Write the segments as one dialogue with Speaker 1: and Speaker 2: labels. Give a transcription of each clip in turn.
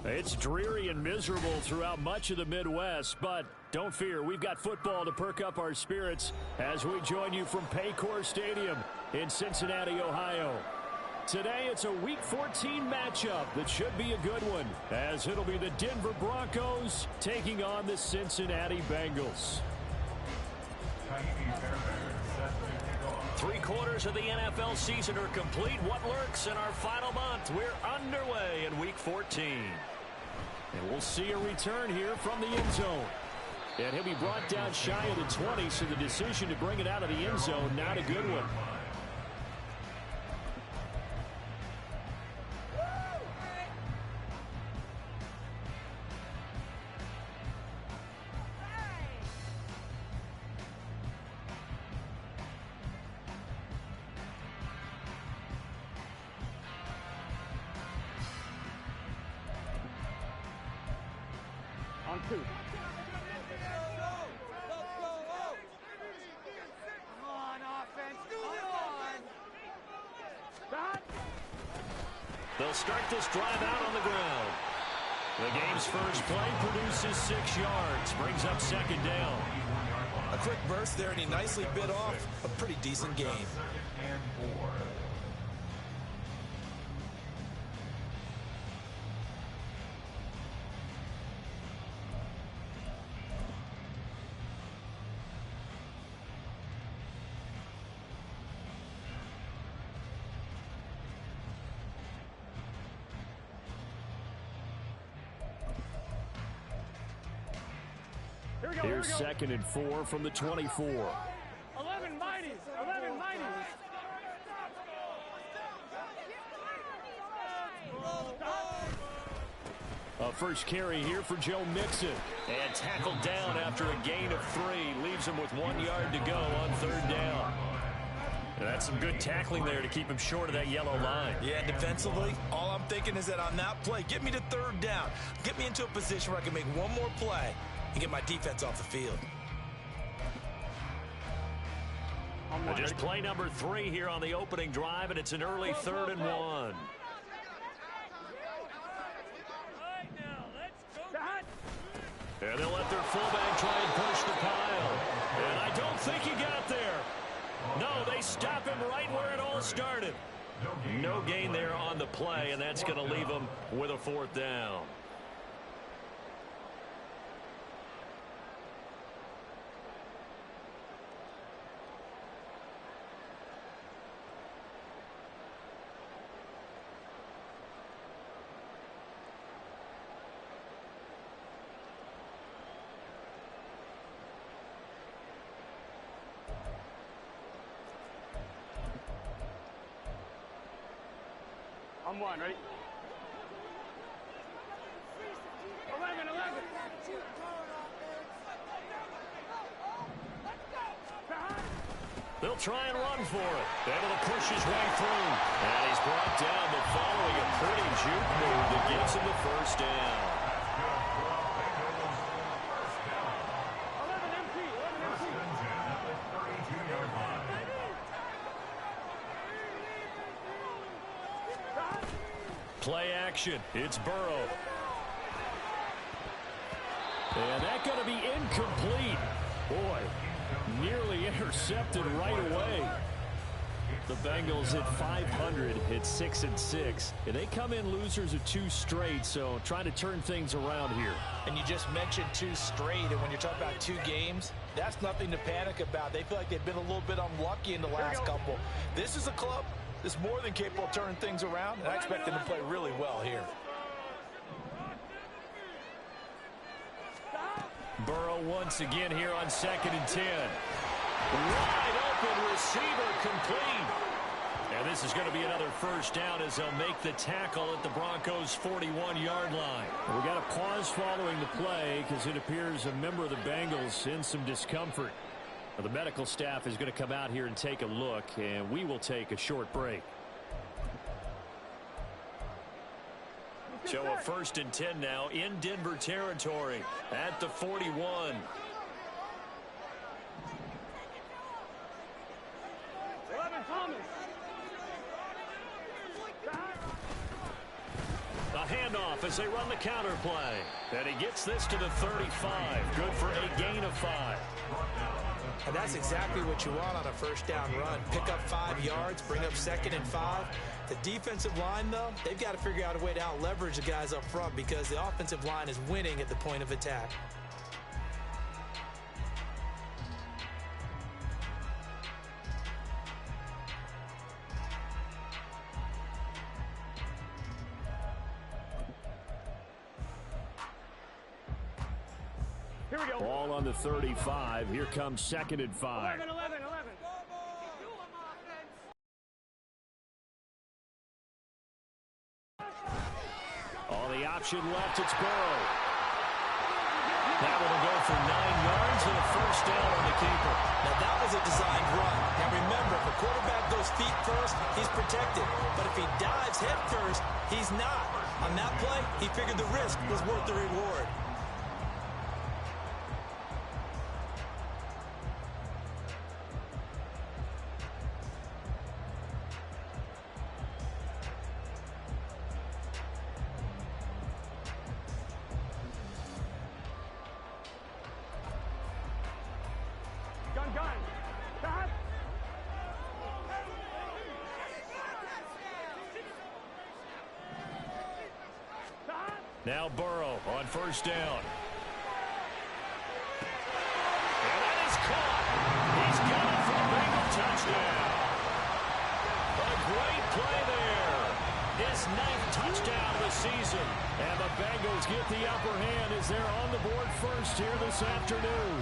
Speaker 1: It's dreary and miserable throughout much of the Midwest, but don't fear, we've got football to perk up our spirits as we join you from Paycor Stadium in Cincinnati, Ohio. Today, it's a Week 14 matchup that should be a good one, as it'll be the Denver Broncos taking on the Cincinnati Bengals. 3/4 of the NFL season are complete. What lurks in our final month? We're underway in Week 14. And we'll see a return here from the end zone. And he'll be brought down shy of the 20, so the decision to bring it out of the end zone, not a good one.
Speaker 2: On 2. Come on, offense. Come on.
Speaker 1: They'll start this drive out on the ground. The game's first play produces 6 yards. Brings up second down.
Speaker 3: A quick burst there, and he nicely bit off a pretty decent gain.
Speaker 1: Here's 2nd and 4 from the 24.
Speaker 2: 11 mighty. 11 mighty.
Speaker 1: A first carry here for Joe Mixon. And tackled down after a gain of 3. Leaves him with 1 yard to go on 3rd down. And that's some good tackling there to keep him short of that yellow line.
Speaker 3: Yeah, defensively, all I'm thinking is that on that play, get me to 3rd down. Get me into a position where I can make one more play and get my defense off the field.
Speaker 1: Just play number 3 here on the opening drive, and it's an early 3rd and 1. And they'll let their fullback try and push the pile. And I don't think he got there. No, they stop him right where it all started. No gain there on the play, and that's going to leave him with a 4th down.
Speaker 2: On 1, right? 11.
Speaker 1: They'll try and run for it. Able to push his way through. And he's brought down, but following a pretty juke move that gives him the 1st down.
Speaker 2: 11 empty.
Speaker 1: Play action. It's Burrow. And that's going to be incomplete. Boy, nearly intercepted right away. The Bengals at 500 hit 6-6. And they come in losers of 2 straight, so trying to turn things around here.
Speaker 3: And you just mentioned 2 straight, and when you're talking about 2 games, that's nothing to panic about. They feel like they've been a little bit unlucky in the last couple. This is a club that's more than capable of turning things around, and I expect them to play really well here.
Speaker 1: Burrow once again here on 2nd and 10. Wide open receiver complete. And this is going to be another 1st down as they'll make the tackle at the Broncos' 41-yard line. We got a pause following the play because it appears a member of the Bengals in some discomfort. The medical staff is going to come out here and take a look, and we will take a short break. So a 1st and 10 now in Denver territory at the 41. handoff as they run the counter play. And he gets this to the 35. Good for a gain of 5.
Speaker 3: And that's exactly what you want on a first down run. Pick up 5 yards, bring up 2nd and 5. The defensive line, though, they've got to figure out a way to out-leverage the guys up front because the offensive line is winning at the point of attack.
Speaker 2: Here we go.
Speaker 1: Ball on the 35. Here comes 2nd and 5.
Speaker 2: 11, 11, 11.
Speaker 1: All the option left, it's Burrow. That one will go for 9 yards and a first down on the keeper.
Speaker 3: Now, that was a designed run. And remember, if a quarterback goes feet first, he's protected. But if he dives head first, he's not. On that play, he figured the risk was worth the reward.
Speaker 2: Gun. Stop. Stop.
Speaker 1: Now Burrow on first down. And that is caught. He's got it for a Bengal touchdown. A great play there. His 9th touchdown of the season. And the Bengals get the upper hand as they're on the board first here this afternoon.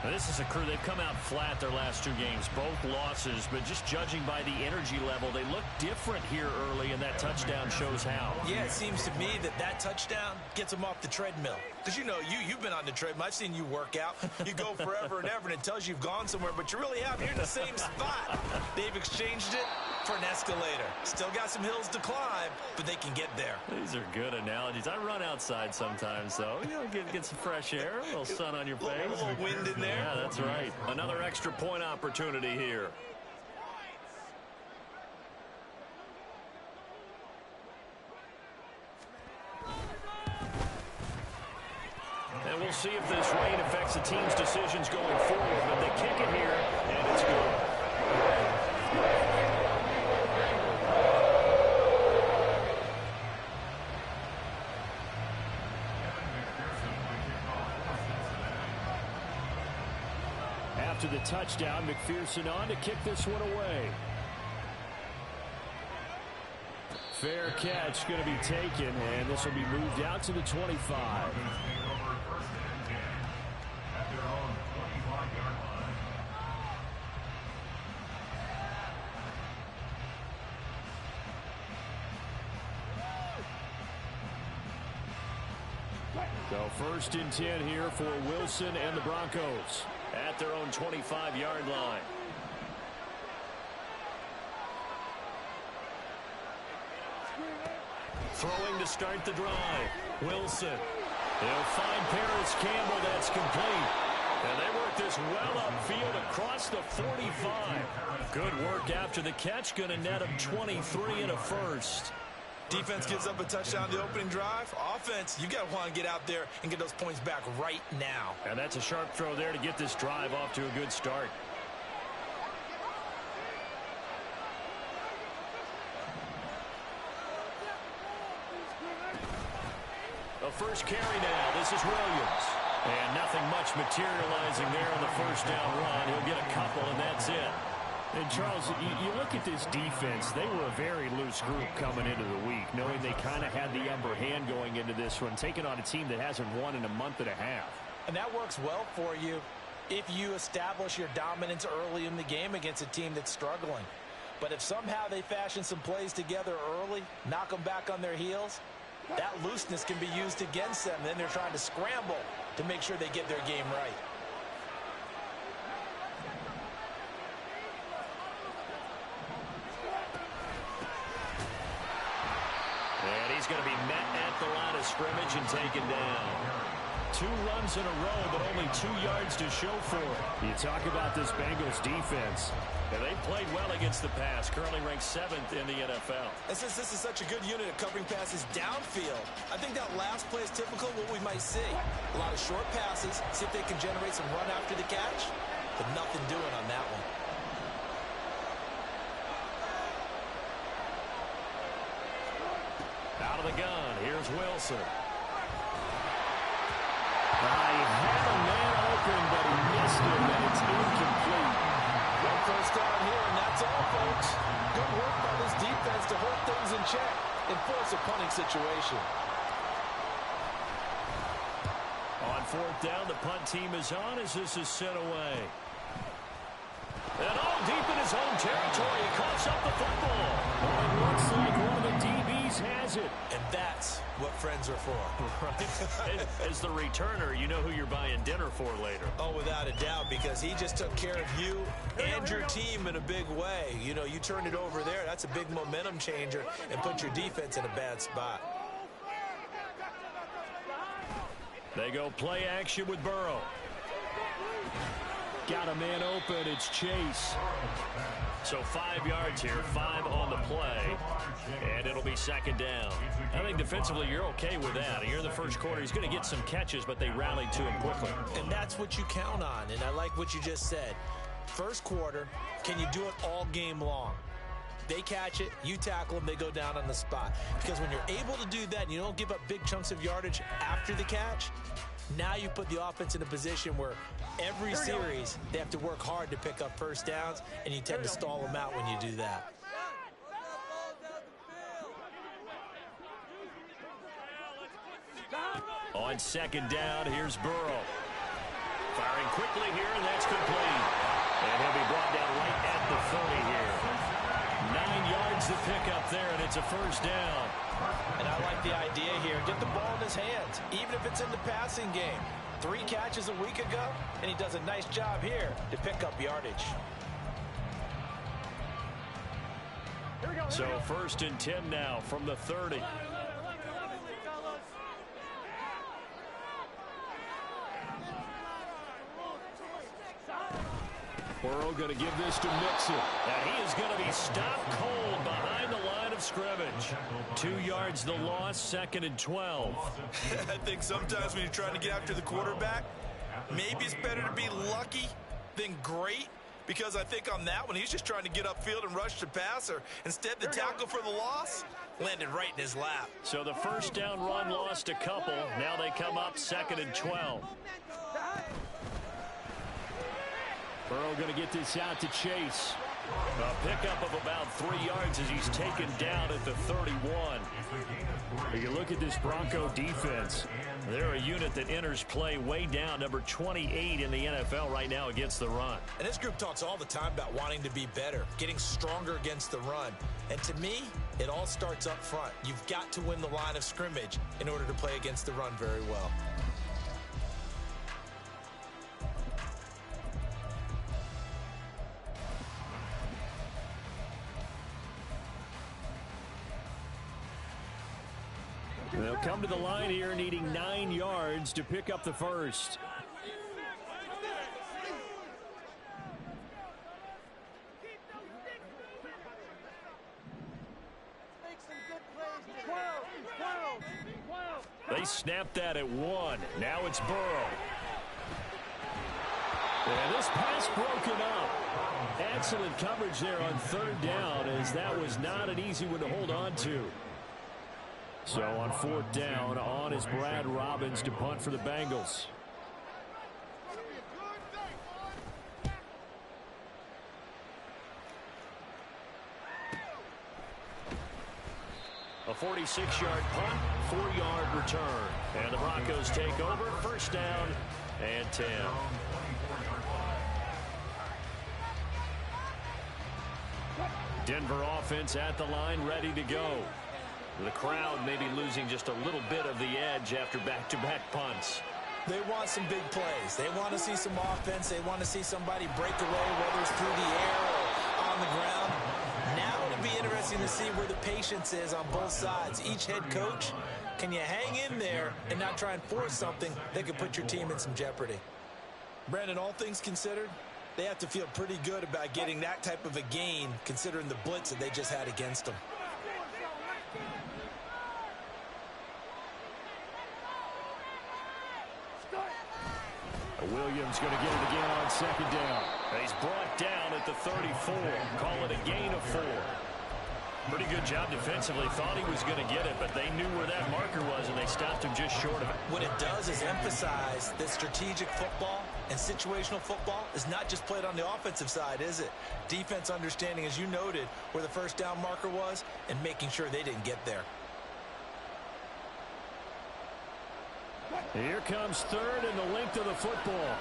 Speaker 1: Now, this is a crew, they've come out flat their last 2 games, both losses, but just judging by the energy level, they look different here early, and that touchdown shows how.
Speaker 3: Yeah, it seems to me that touchdown gets them off the treadmill. Because, you know, you've been on the treadmill. I've seen you work out. You go forever and ever, and it tells you you've gone somewhere, but you really haven't. You're in the same spot. They've exchanged it for an escalator. Still got some hills to climb, but they can get there.
Speaker 1: These are good analogies. I run outside sometimes, though. You know, get some fresh air, a little sun on your face.
Speaker 3: A little wind in there.
Speaker 1: Yeah, that's right. Another extra point opportunity here. And we'll see if this rain affects the team's decisions going forward, but they kick it here, and it's good. After the touchdown, McPherson on to kick this one away. Fair catch going to be taken, and this will be moved out to the 25. So 1st and 10 here for Wilson and the Broncos at their own 25-yard line. Throwing to start the drive. Wilson. They'll find Paris Campbell. That's complete. And they work this well upfield across the 45. Good work after the catch. Going to net them 23 and a first.
Speaker 3: Defense gives up a touchdown the opening drive. Offense, you got to want to get out there and get those points back right now.
Speaker 1: And that's a sharp throw there to get this drive off to a good start. The first carry now. This is Williams. And nothing much materializing there on the first down run. He'll get a couple, and that's it. And, Charles, you look at this defense, they were a very loose group coming into the week, knowing they kind of had the upper hand going into this one, taking on a team that hasn't won in a month and a half.
Speaker 3: And that works well for you if you establish your dominance early in the game against a team that's struggling. But if somehow they fashion some plays together early, knock them back on their heels, that looseness can be used against them. Then they're trying to scramble to make sure they get their game right.
Speaker 1: And he's going to be met at the line of scrimmage and taken down. 2 runs in a row, but only 2 yards to show for it. You talk about this Bengals defense. And they played well against the pass, currently ranked 7th in the NFL.
Speaker 3: And since this is such a good unit of covering passes downfield, I think that last play is typical of what we might see. A lot of short passes, see if they can generate some run after the catch, but nothing doing on that one.
Speaker 1: Out of the gun, here's Wilson. I had a man open, but he missed him, and it's incomplete.
Speaker 3: One first down here, and that's all, folks. Good work by this defense to hold things in check and force a punting situation.
Speaker 1: On 4th down, the punt team is on as this is sent away. And deep in his own territory, he coughs up the football. Well, it looks like one of the DBs has it.
Speaker 3: And that's what friends are for.
Speaker 1: Right. As the returner, you know who you're buying dinner for later.
Speaker 3: Oh, without a doubt, because he just took care of you and your team in a big way. You know, you turned it over there. That's a big momentum changer and put your defense in a bad spot.
Speaker 1: They go play action with Burrow. Got a man open. It's Chase. So 5 yards here, 5 on the play, and it'll be 2nd down. I think defensively you're okay with that. Here in the first quarter, he's going to get some catches, but they rallied to him quickly.
Speaker 3: And that's what you count on, and I like what you just said. First quarter, can you do it all game long? They catch it, you tackle them, they go down on the spot. Because when you're able to do that and you don't give up big chunks of yardage after the catch, now you put the offense in a position where every series they have to work hard to pick up first downs, and you tend to stall them out when you do that.
Speaker 1: On 2nd down, here's Burrow. Firing quickly here, and that's complete. And he'll be brought down right at the 30 here. 9 yards to pick up there, and it's a first down.
Speaker 3: And I like the idea here. Get the ball in his hands, even if it's in the passing game. 3 catches a week ago, and he does a nice job here to pick up yardage.
Speaker 1: So 1st and 10 now from the 30. Burrow going to give this to Mixon. And he is going to be stopped cold behind the line of scrimmage. 2 yards the loss, 2nd and 12.
Speaker 3: I think sometimes when you're trying to get after the quarterback, maybe it's better to be lucky than great. Because I think on that one, he's just trying to get upfield and rush the passer. Instead, the tackle for the loss landed right in his lap.
Speaker 1: So the first down run lost a couple. Now they come up 2nd and 12. Burrow going to get this out to Chase. A pickup of about 3 yards as he's taken down at the 31. You look at this Bronco defense. They're a unit that enters play way down, number 28 in the NFL right now against the run.
Speaker 3: And this group talks all the time about wanting to be better, getting stronger against the run. And to me, it all starts up front. You've got to win the line of scrimmage in order to play against the run very well.
Speaker 1: They'll come to the line here needing 9 yards to pick up the first. They snapped that at 1. Now it's Burrow. And this pass broken up. Excellent coverage there on 3rd down, as that was not an easy one to hold on to. So on 4th down, on is Brad Robbins to punt for the Bengals. A 46-yard punt, 4-yard return. And the Broncos take over, 1st down and 10. Denver offense at the line, ready to go. The crowd may be losing just a little bit of the edge after back-to-back punts.
Speaker 3: They want some big plays. They want to see some offense. They want to see somebody break away, whether it's through the air or on the ground. Now to be interesting to see where the patience is on both sides. Each head coach, can you hang in there and not try and force something that could put your team in some jeopardy? Brandon, all things considered, they have to feel pretty good about getting that type of a gain considering the blitz that they just had against them.
Speaker 1: Williams going to get it again on second down. He's brought down at the 34. Call it a gain of 4. Pretty good job defensively. Thought he was going to get it, but they knew where that marker was, and they stopped him just short of it.
Speaker 3: What it does is emphasize that strategic football and situational football is not just played on the offensive side, is it? Defense understanding, as you noted, where the first down marker was and making sure they didn't get there.
Speaker 1: Here comes third and the length of the football.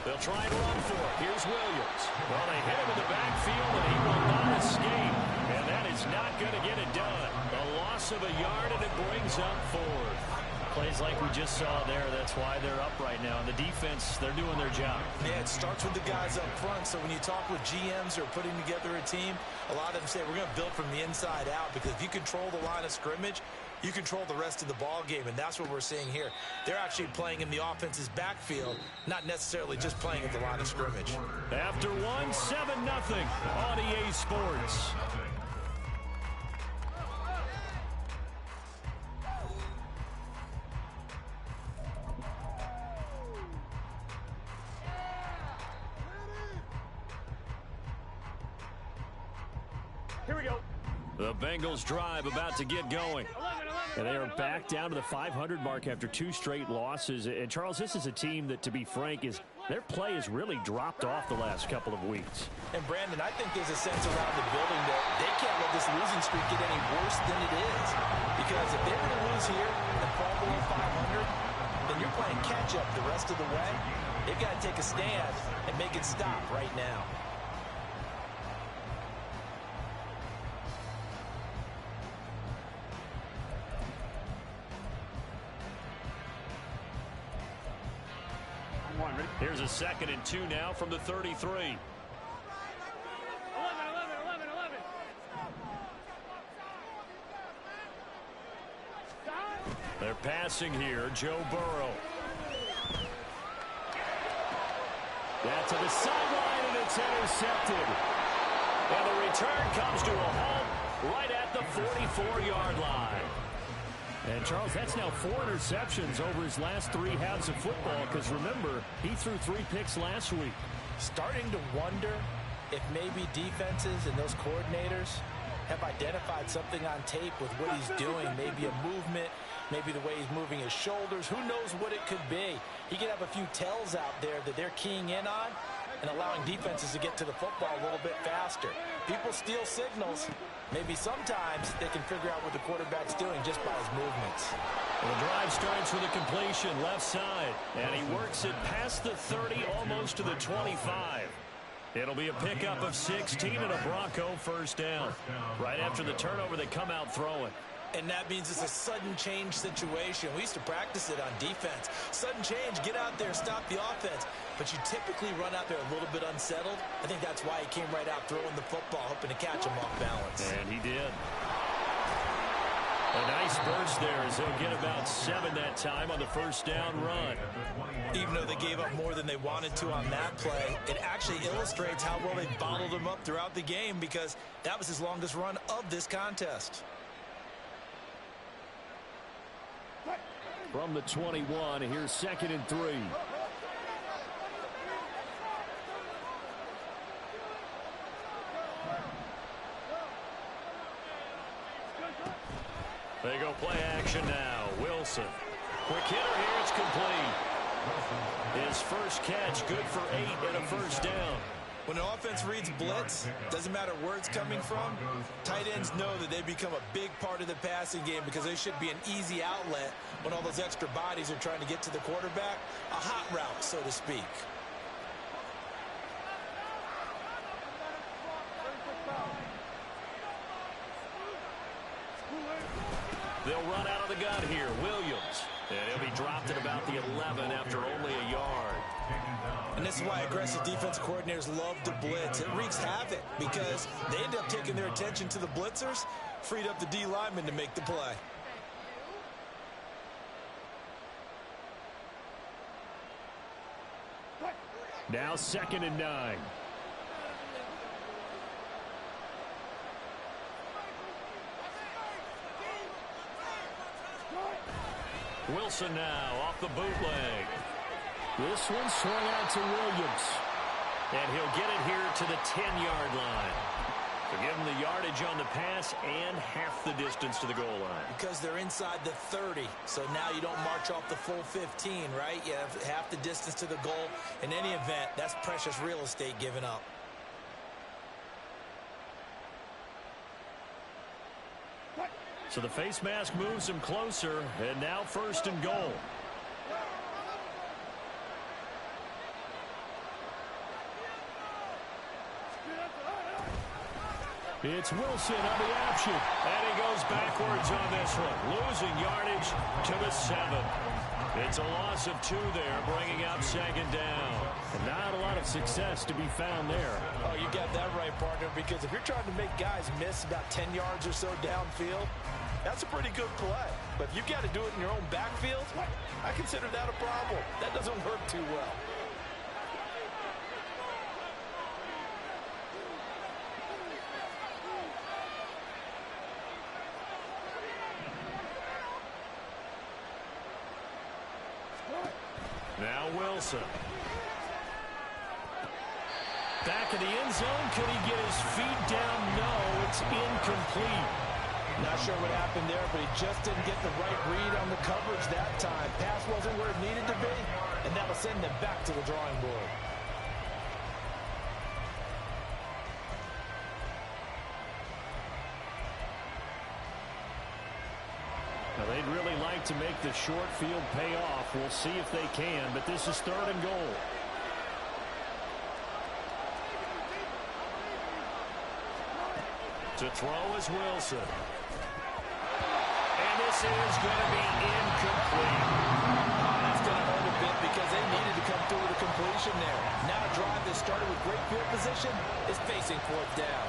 Speaker 1: They'll try and run for it. Here's Williams. Well, they hit him in the backfield, and he will not escape. And that is not going to get it done. A loss of a yard, and it brings up 4th. Plays like we just saw there. That's why they're up right now. And the defense, they're doing their job.
Speaker 3: Yeah, it starts with the guys up front. So when you talk with GMs who are putting together a team, a lot of them say we're going to build from the inside out, because if you control the line of scrimmage, you control the rest of the ball game, and that's what we're seeing here. They're actually playing in the offense's backfield, not necessarily just playing at the line of scrimmage.
Speaker 1: After 1, 7-0 on EA Sports.
Speaker 2: Here we go.
Speaker 1: The Bengals drive about to get going. And they are back down to the 500 mark after 2 straight losses. And, Charles, this is a team that, to be frank, their play has really dropped off the last couple of weeks.
Speaker 3: And, Brandon, I think there's a sense around the building that they can't let this losing streak get any worse than it is. Because if they're going to lose here and fall below 500, then you're playing catch-up the rest of the way. They've got to take a stand and make it stop right now.
Speaker 1: Here's a 2nd and 2 now from the 33.
Speaker 2: 11.
Speaker 1: They're passing here. Joe Burrow. That's to the sideline, and it's intercepted. And the return comes to a halt right at the 44-yard line. And, Charles, that's now 4 interceptions over his last 3 halves of football, because, remember, he threw 3 picks last week.
Speaker 3: Starting to wonder if maybe defenses and those coordinators have identified something on tape with what he's doing, maybe a movement, maybe the way he's moving his shoulders. Who knows what it could be? He could have a few tells out there that they're keying in on and allowing defenses to get to the football a little bit faster. People steal signals. Maybe sometimes they can figure out what the quarterback's doing just by his movements.
Speaker 1: Well, the drive starts with a completion left side, and he works it past the 30, almost to the 25. It'll be a pickup of 16 and a Bronco first down. Right after the turnover, they come out throwing.
Speaker 3: And that means it's a sudden change situation. We used to practice it on defense. Sudden change, get out there, stop the offense. But you typically run out there a little bit unsettled. I think that's why he came right out throwing the football, hoping to catch him off balance.
Speaker 1: And he did. A nice burst there as he'll get about 7 that time on the first down run.
Speaker 3: Even though they gave up more than they wanted to on that play, it actually illustrates how well they bottled him up throughout the game, because that was his longest run of this contest.
Speaker 1: From the 21, here's 2nd and 3. They go play action now. Wilson. Quick hitter here. It's complete. His first catch, good for 8 and a first down.
Speaker 3: When an offense reads blitz, doesn't matter where it's coming from, tight ends know that they become a big part of the passing game, because they should be an easy outlet when all those extra bodies are trying to get to the quarterback. A hot route, so to speak.
Speaker 1: They'll run out of the gun here. Williams. And he'll be dropped at about the 11 after only a yard.
Speaker 3: And this is why aggressive defense coordinators love to blitz. It wreaks havoc because they end up taking their attention to the blitzers, freed up the D lineman to make the play.
Speaker 1: Now 2nd and 9. Wilson now off the bootleg. This one swung out to Williams. And he'll get it here to the 10-yard line. So give him the yardage on the pass and half the distance to the goal line.
Speaker 3: Because they're inside the 30, so now you don't march off the full 15, right? You have half the distance to the goal. In any event, that's precious real estate given up.
Speaker 1: So the face mask moves him closer, and now 1st and goal. It's Wilson on the option, and he goes backwards on this one, losing yardage to the 7. It's a loss of 2 there, bringing up 2nd down. Not a lot of success to be found there.
Speaker 3: Oh, you got that right, partner, because if you're trying to make guys miss about 10 yards or so downfield, that's a pretty good play. But if you've got to do it in your own backfield, I consider that a problem. That doesn't work too well.
Speaker 1: Now Wilson. Back in the end zone. Could he get his feet down? No, it's incomplete.
Speaker 3: Not sure what happened there, but he just didn't get the right read on the coverage that time. Pass wasn't where it needed to be, and that'll send them back to the drawing board.
Speaker 1: Now, they'd really like to make the short field pay off. We'll see if they can, but this is 3rd and goal. To throw is Wilson. And this is going to be incomplete.
Speaker 3: That's going to hurt a bit because they needed to come through with a completion there. Now a drive that started with great field position is facing 4th down.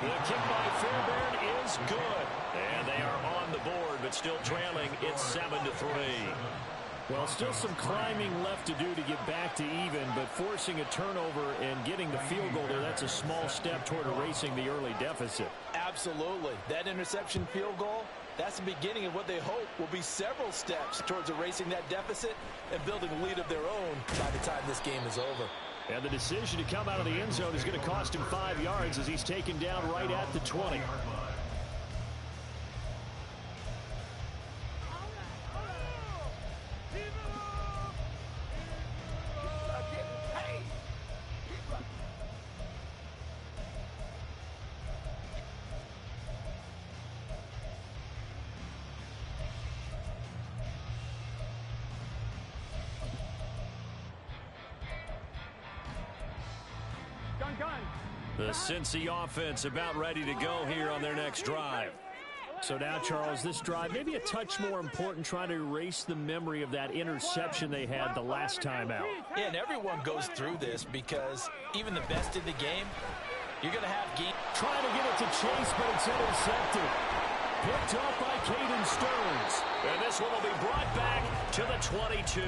Speaker 1: The kick by Fairbairn is good. And they are on the board, but still trailing. It's 7-3. Well, still some climbing left to do to get back to even, but forcing a turnover and getting the field goal there, that's a small step toward erasing the early deficit.
Speaker 3: Absolutely. That interception field goal, that's the beginning of what they hope will be several steps towards erasing that deficit and building a lead of their own by the time this game is over.
Speaker 1: And the decision to come out of the end zone is going to cost him 5 yards as he's taken down right at the 20. The Cincy offense about ready to go here on their next drive. So now, Charles, this drive maybe a touch more important, trying to erase the memory of that interception they had the last time out.
Speaker 3: Yeah, and everyone goes through this because even the best in the game, you're going to have game.
Speaker 1: Trying to get it to Chase, but it's intercepted. Picked off by Caden Stearns. And this one will be brought back to the 22.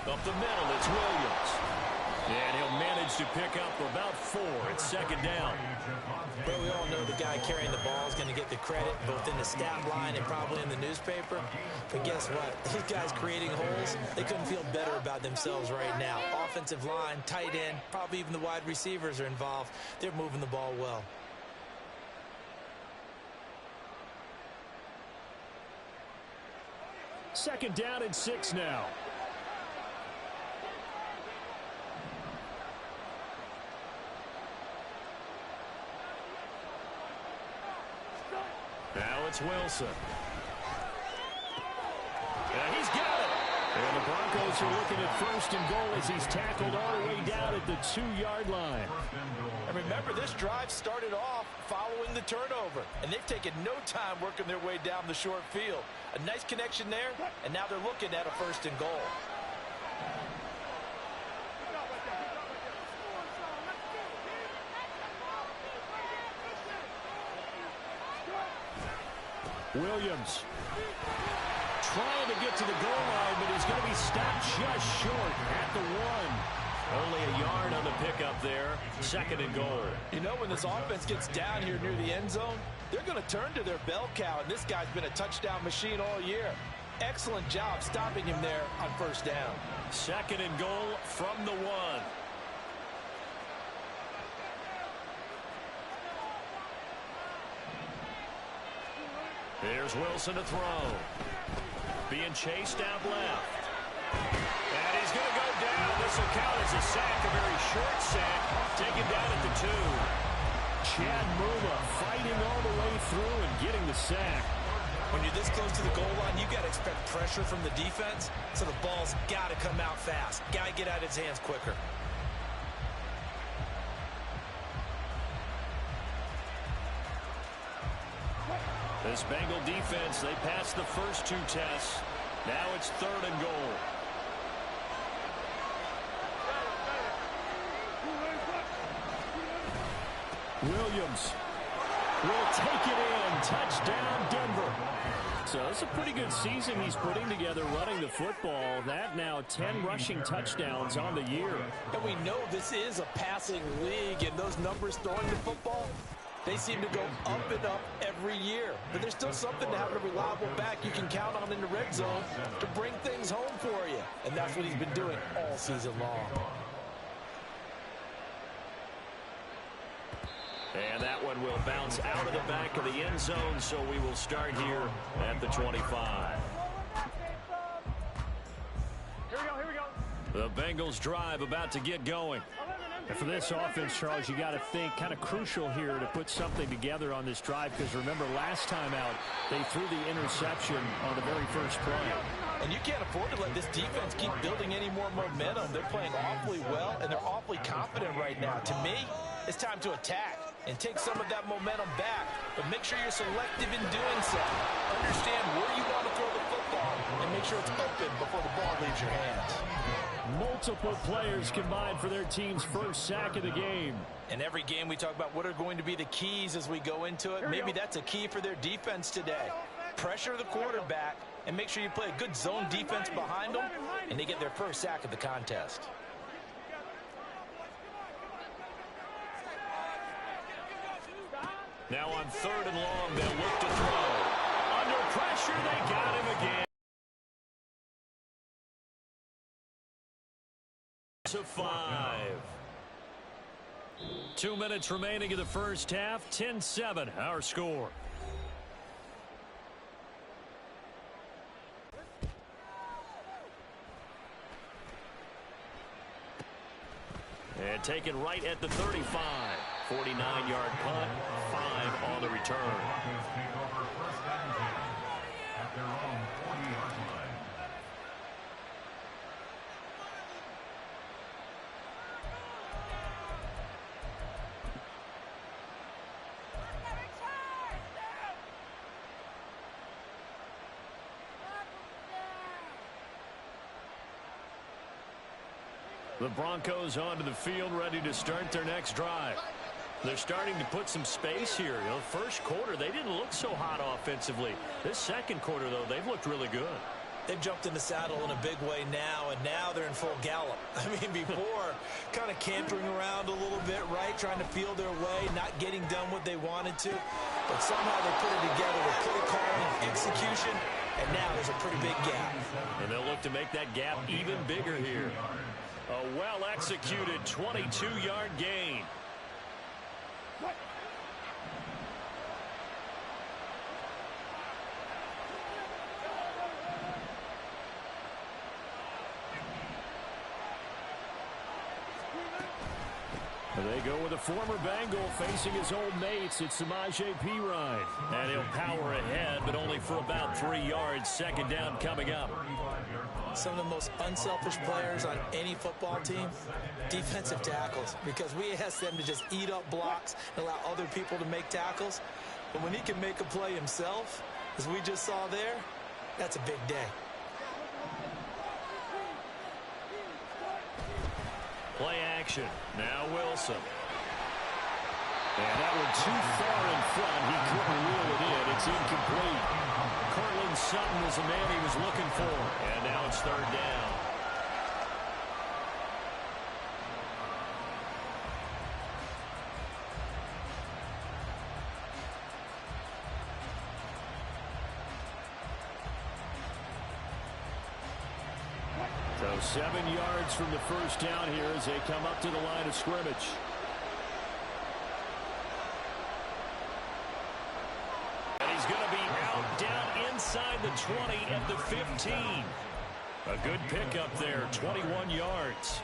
Speaker 1: Up the middle, it's Williams. And he'll manage to pick up about 4. It's second down.
Speaker 3: Well, we all know the guy carrying the ball is going to get the credit, both in the stat line and probably in the newspaper. But guess what? These guys creating holes, they couldn't feel better about themselves right now. Offensive line, tight end, probably even the wide receivers are involved. They're moving the ball well.
Speaker 1: Second down and 6 now. Now it's Wilson. And he's got it. And the Broncos are looking at first and goal as he's tackled all the way down at the 2-yard line.
Speaker 3: And remember, this drive started off following the turnover. And they've taken no time working their way down the short field. A nice connection there, and now they're looking at a first and goal.
Speaker 1: Williams trying to get to the goal line, but he's going to be stopped just short at the 1. Only a yard on the pickup there. Second and goal.
Speaker 3: You know, when this offense gets down here near the end zone, they're going to turn to their bell cow, and this guy's been a touchdown machine all year. Excellent job stopping him there on first down.
Speaker 1: Second and goal from the 1. Here's Wilson to throw. Being chased out left. And he's going to go down. This will count as a sack, a very short sack. Taken down at the 2. Chad Mula fighting all the way through and getting the sack.
Speaker 3: When you're this close to the goal line, you've got to expect pressure from the defense, so the ball's got to come out fast. Got to get out of his hands quicker.
Speaker 1: This Bengal defense, they passed the first 2 tests. Now it's third and goal. Williams will take it in. Touchdown, Denver. So it's a pretty good season he's putting together running the football. That now 10 rushing touchdowns on the year.
Speaker 3: And we know this is a passing league, and those numbers throwing the football, they seem to go up and up every year. But there's still something to having a reliable back you can count on in the red zone to bring things home for you. And that's what he's been doing all season long.
Speaker 1: And that one will bounce out of the back of the end zone, so we will start here at the 25.
Speaker 2: Here we go.
Speaker 1: The Bengals drive about to get going. And for this offense, Charles, you got to think kind of crucial here to put something together on this drive, because remember last time out, they threw the interception on the very first play.
Speaker 3: And you can't afford to let this defense keep building any more momentum. They're playing awfully well, and they're awfully confident right now. To me, it's time to attack and take some of that momentum back, but make sure you're selective in doing so. Understand where you want to throw the football and make sure it's open before the ball leaves your hands.
Speaker 1: Multiple players combined for their team's first sack of the game.
Speaker 3: In every game we talk about what are going to be the keys as we go into it. Maybe that's a key for their defense today. Pressure the quarterback and make sure you play a good zone defense behind them, and they get their first sack of the contest.
Speaker 1: Now on third and long, they'll look to throw. Under pressure, they got him again. To 5. 2 minutes remaining in the first half. 10-7, our score. And taken right at the 35. 49-yard punt, 5 on the return. The Broncos onto the field, ready to start their next drive. They're starting to put some space here. You know, first quarter, they didn't look so hot offensively. This second quarter, though, they've looked really good.
Speaker 3: They've jumped in the saddle in a big way now, and now they're in full gallop. I mean, before, kind of cantering around a little bit, right, trying to feel their way, not getting done what they wanted to. But somehow they put it together with play calling, execution, and now there's a pretty big gap.
Speaker 1: And they'll look to make that gap even bigger here. A well-executed 22-yard gain. They go with a former Bengal facing his old mates. It's Samaje Perine. And he'll power ahead, but only for about 3 yards. Second down coming up.
Speaker 3: Some of the most unselfish players on any football team, defensive tackles, because we ask them to just eat up blocks and allow other people to make tackles. But when he can make a play himself, as we just saw there, that's a big day.
Speaker 1: Play action. Now Wilson. And that one too far in front. He couldn't reel it in. It's incomplete. Cortland Sutton was the man he was looking for. And now it's third down. So 7 yards from the first down here as they come up to the line of scrimmage. And he's going to be out down inside the 20 at the 15. A good pickup there, 21 yards.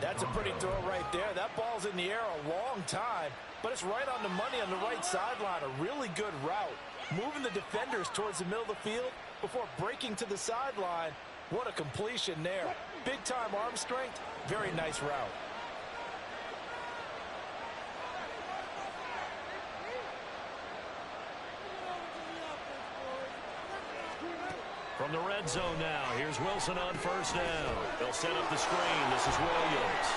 Speaker 3: That's a pretty throw right there. That ball's in the air a long time, but it's right on the money on the right sideline. A really good route. Moving the defenders towards the middle of the field before breaking to the sideline. What a completion there. Big-time arm strength. Very nice route.
Speaker 1: From the red zone now, here's Wilson on first down. They'll set up the screen. This is Williams.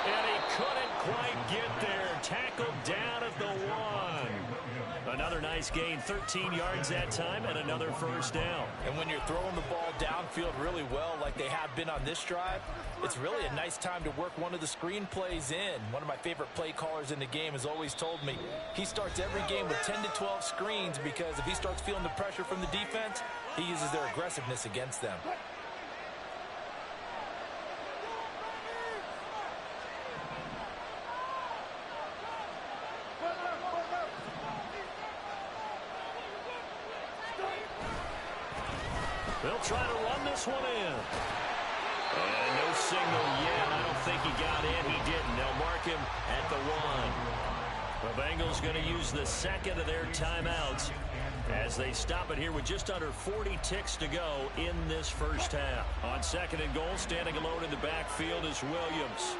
Speaker 1: And he couldn't quite get there. Tackled down at the 1. Another nice gain, 13 yards that time, and another first down.
Speaker 3: And when you're throwing the ball downfield really well like they have been on this drive, it's really a nice time to work one of the screen plays in. One of my favorite play callers in the game has always told me he starts every game with 10 to 12 screens because if he starts feeling the pressure from the defense, he uses their aggressiveness against them.
Speaker 1: They'll try to run this one in. And no signal yet. I don't think he got in. He didn't. They'll mark him at the 1. The Bengals going to use the second of their timeouts as they stop it here with just under 40 ticks to go in this first half. On second and goal, standing alone in the backfield is Williams.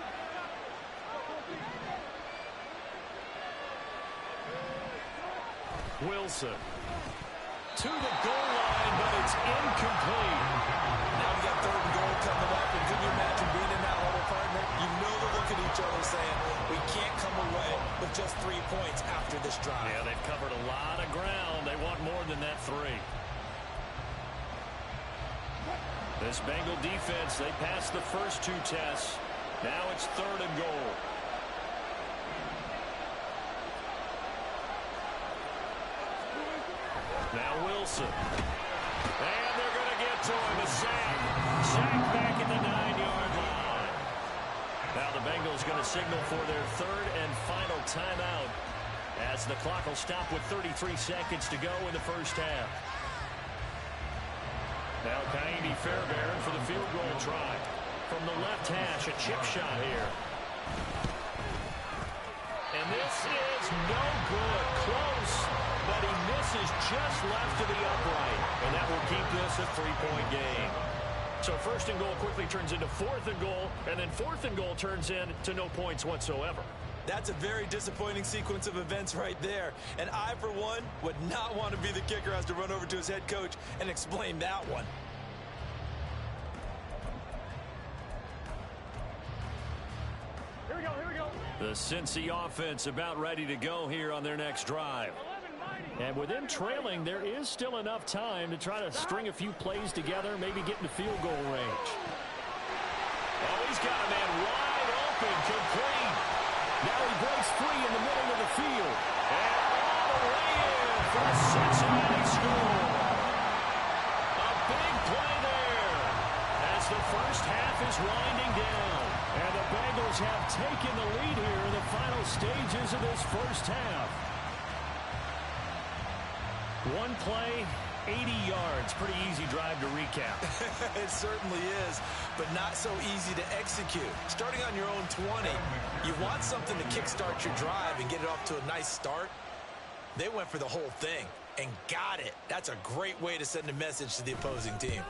Speaker 1: Wilson. To the goal line, but it's incomplete.
Speaker 3: Now we got third and goal coming up, and can you imagine being in that huddle, partner? You know they look at each other saying, we can't come away with just 3 points after this drive.
Speaker 1: Yeah, they've covered a lot of ground. They want more than that 3. This Bengal defense, they passed the first 2 tests. Now it's third and goal. Now Wilson. And they're going to get to him. A sack. Sack back at the 9-yard line. Now the Bengals going to signal for their third and final timeout as the clock will stop with 33 seconds to go in the first half. Now Kaimi Fairbairn for the field goal try. From the left hash, a chip shot here. And this is no good. Close. But he misses just left to the upright. And that will keep this a 3-point game. So first and goal quickly turns into fourth and goal. And then fourth and goal turns into no points whatsoever.
Speaker 3: That's a very disappointing sequence of events right there. And I, for one, would not want to be the kicker who has to run over to his head coach and explain that one.
Speaker 2: Here we go, here we go.
Speaker 1: The Cincy offense about ready to go here on their next drive.
Speaker 2: 11 minus
Speaker 1: And with them trailing, there is still enough time to try to string a few plays together, maybe get into field goal range. Oh, he's got a man wide open, complete. Now he breaks free in the middle of the field. And all the way in for a Cincinnati score. A big play there as the first half is winding down. And the Bengals have taken the lead here in the final stages of this first half. One play, 80 yards. Pretty easy drive to recap.
Speaker 3: It certainly is, but not so easy to execute. Starting on your own 20, you want something to kickstart your drive and get it off to a nice start. They went for the whole thing and got it. That's a great way to send a message to the opposing team.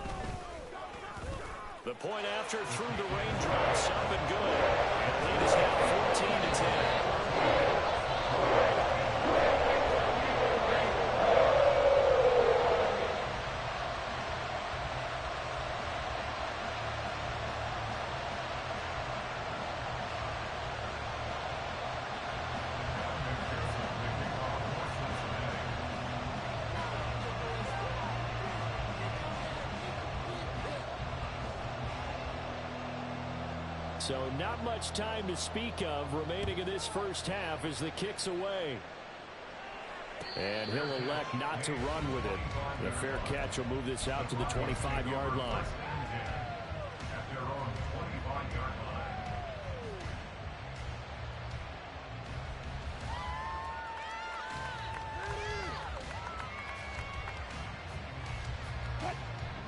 Speaker 1: The point after through the raindrops, up and good. And the lead is now 14-10. So not much time to speak of remaining in this first half as the kick's away. And he'll elect not to run with it. The fair catch will move this out to the 25-yard line.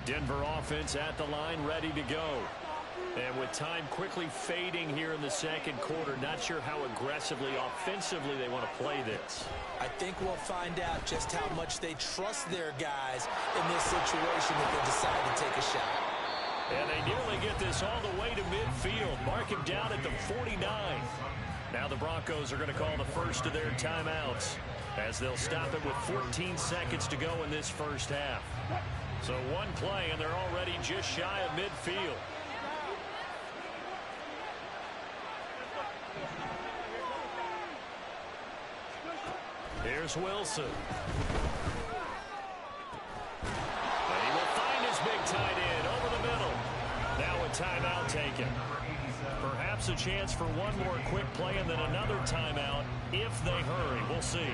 Speaker 1: Denver offense at the line, ready to go. And with time quickly fading here in the second quarter, not sure how aggressively, offensively they want to play this.
Speaker 3: I think we'll find out just how much they trust their guys in this situation if they decide to take a shot.
Speaker 1: And they nearly get this all the way to midfield. Mark him down at the 49. Now the Broncos are going to call the first of their timeouts as they'll stop it with 14 seconds to go in this first half. So one play, and they're already just shy of midfield. Here's Wilson. And he will find his big tight end over the middle. Now a timeout taken. Perhaps a chance for one more quick play and then another timeout if they hurry. We'll see.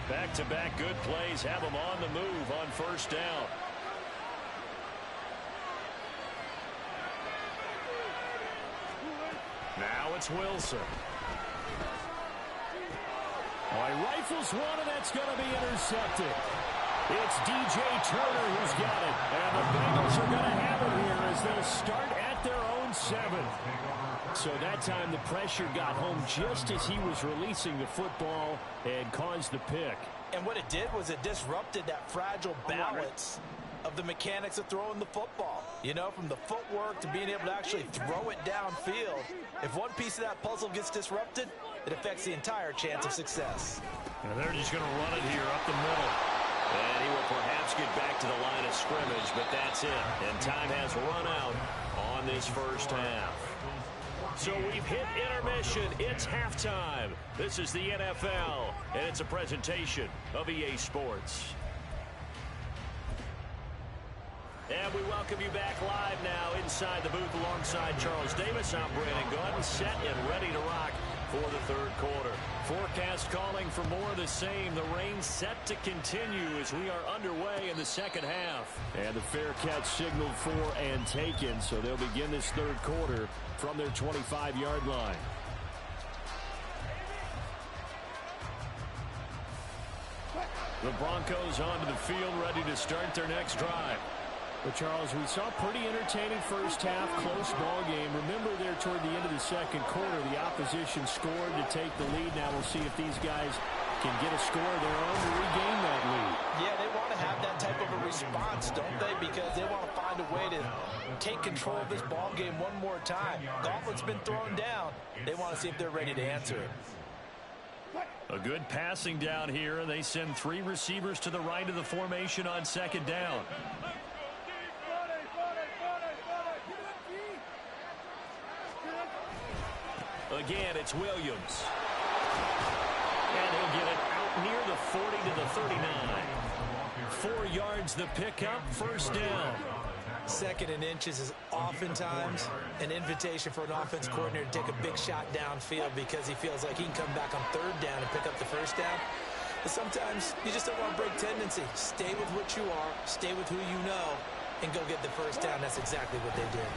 Speaker 1: Back-to-back good plays have them on the move on first down. Now it's Wilson. Oh, he rifles one, and that's going to be intercepted. It's DJ Turner who's got it. And the Bengals are going to have it here as they'll start at their own 7. So that time the pressure got home just as he was releasing the football and caused the pick.
Speaker 3: And what it did was it disrupted that fragile balance of the mechanics of throwing the football. You know, from the footwork to being able to actually throw it downfield. If one piece of that puzzle gets disrupted, it affects the entire chance of success.
Speaker 1: And they're just going to run it here up the middle. And he will perhaps get back to the line of scrimmage, but that's it. And time has run out on this first half. So we've hit intermission. It's halftime. This is the NFL, and it's a presentation of EA Sports. And we welcome you back live now inside the booth alongside Charles Davis. I'm Brandon Gunn, set and ready to rock for the third quarter. Forecast calling for more of the same. The rain set to continue as we are underway in the second half. And the fair catch signaled for and taken, so they'll begin this third quarter from their 25-yard line. The Broncos onto the field, ready to start their next drive. But, Charles, we saw a pretty entertaining first half, close ball game. Remember there toward the end of the second quarter, the opposition scored to take the lead. Now we'll see if these guys can get a score of their own to regain that lead.
Speaker 3: Yeah, they want to have that type of a response, don't they? Because they want to find a way to take control of this ball game one more time. Gauntlet's been thrown down. They want to see if they're ready to answer it.
Speaker 1: A good passing down here, and they send 3 receivers to the right of the formation on second down. Again, it's Williams. And he'll get it the 40 to the 39. 4 yards the pickup, first down.
Speaker 3: Second and inches is oftentimes an invitation for an offense coordinator to take a big shot downfield because he feels like he can come back on third down and pick up the first down. But sometimes you just don't want to break tendency. Stay with what you are, stay with who you know, and go get the first down. That's exactly what they did.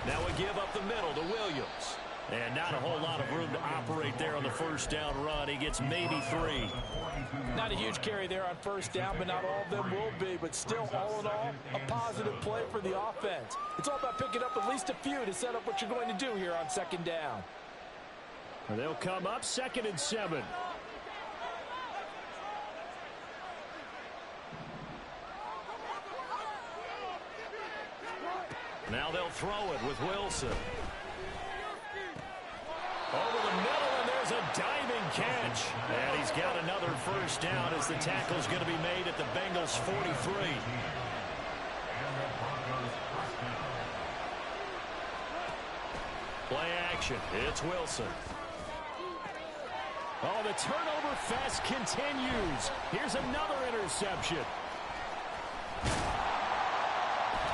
Speaker 1: Now we give up the middle to Williams. And not a whole lot of room to operate there on the first down run. He gets maybe 3.
Speaker 3: Not a huge carry there on first down, but not all of them will be. But still, all in all, a positive play for the offense. It's all about picking up at least a few to set up what you're going to do here on second down.
Speaker 1: And they'll come up 2nd and 7. Now they'll throw it with Wilson. Over the middle, and there's a diving catch. And he's got another first down as the tackle's going to be made at the Bengals' 43. Play action. It's Wilson. Oh, the turnover fest continues. Here's another interception.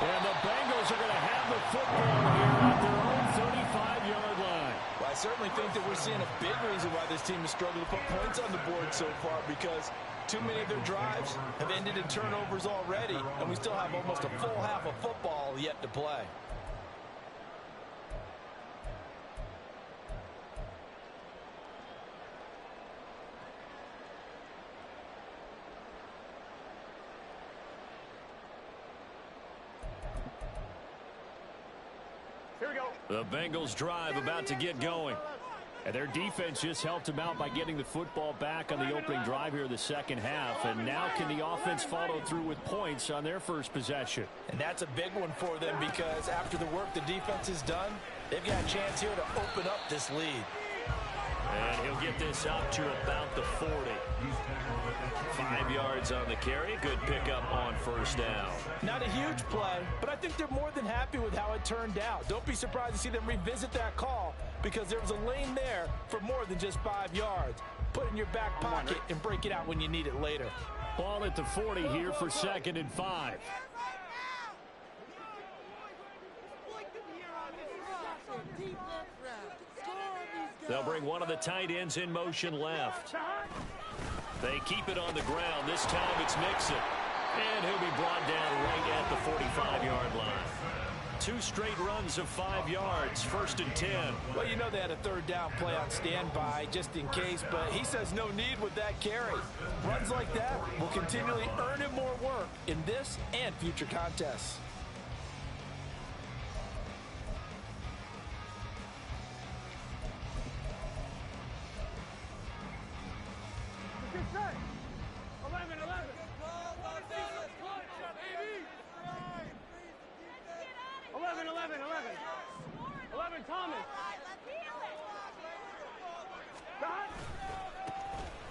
Speaker 1: And the Bengals are going to have the football here at their own 35-yard line.
Speaker 3: Well, I certainly think that we're seeing a big reason why this team has struggled to put points on the board so far, because too many of their drives have ended in turnovers already, and we still have almost a full half of football yet to play.
Speaker 1: The Bengals drive about to get going. And their defense just helped them out by getting the football back on the opening drive here in the second half. And now can the offense follow through with points on their first possession?
Speaker 3: And that's a big one for them because after the work the defense has done, they've got a chance here to open up this lead.
Speaker 1: And he'll get this up to about the 40. 5 yards on the carry. Good pickup on first down.
Speaker 3: Not a huge play, but I think they're more than happy with how it turned out. Don't be surprised to see them revisit that call because there was a lane there for more than just 5 yards. Put it in your back pocket and break it out when you need it later.
Speaker 1: Ball at the 40 here for 2nd and 5. They'll bring one of the tight ends in motion left. They keep it on the ground. This time it's Mixon. And he'll be brought down right at the 45-yard line. 2 straight runs of 5 yards. 1st and 10.
Speaker 3: Well, you know they had a third down play on standby just in case, but he says no need with that carry. Runs like that will continually earn him more work in this and future contests.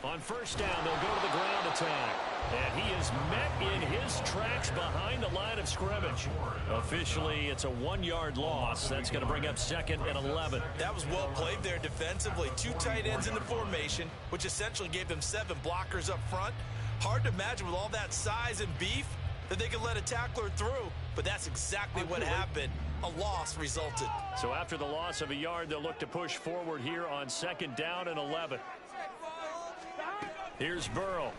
Speaker 1: On first down, they'll go to the ground attack. And he is met in his tracks behind the line of scrimmage. Officially, it's a 1-yard loss. That's going to bring up 2nd and 11.
Speaker 3: That was well played there defensively. 2 tight ends in the formation, which essentially gave them 7 blockers up front. Hard to imagine with all that size and beef that they could let a tackler through. But that's exactly what happened. A loss resulted.
Speaker 1: So after the loss of a yard, they'll look to push forward here on 2nd down and 11. Here's Burrow.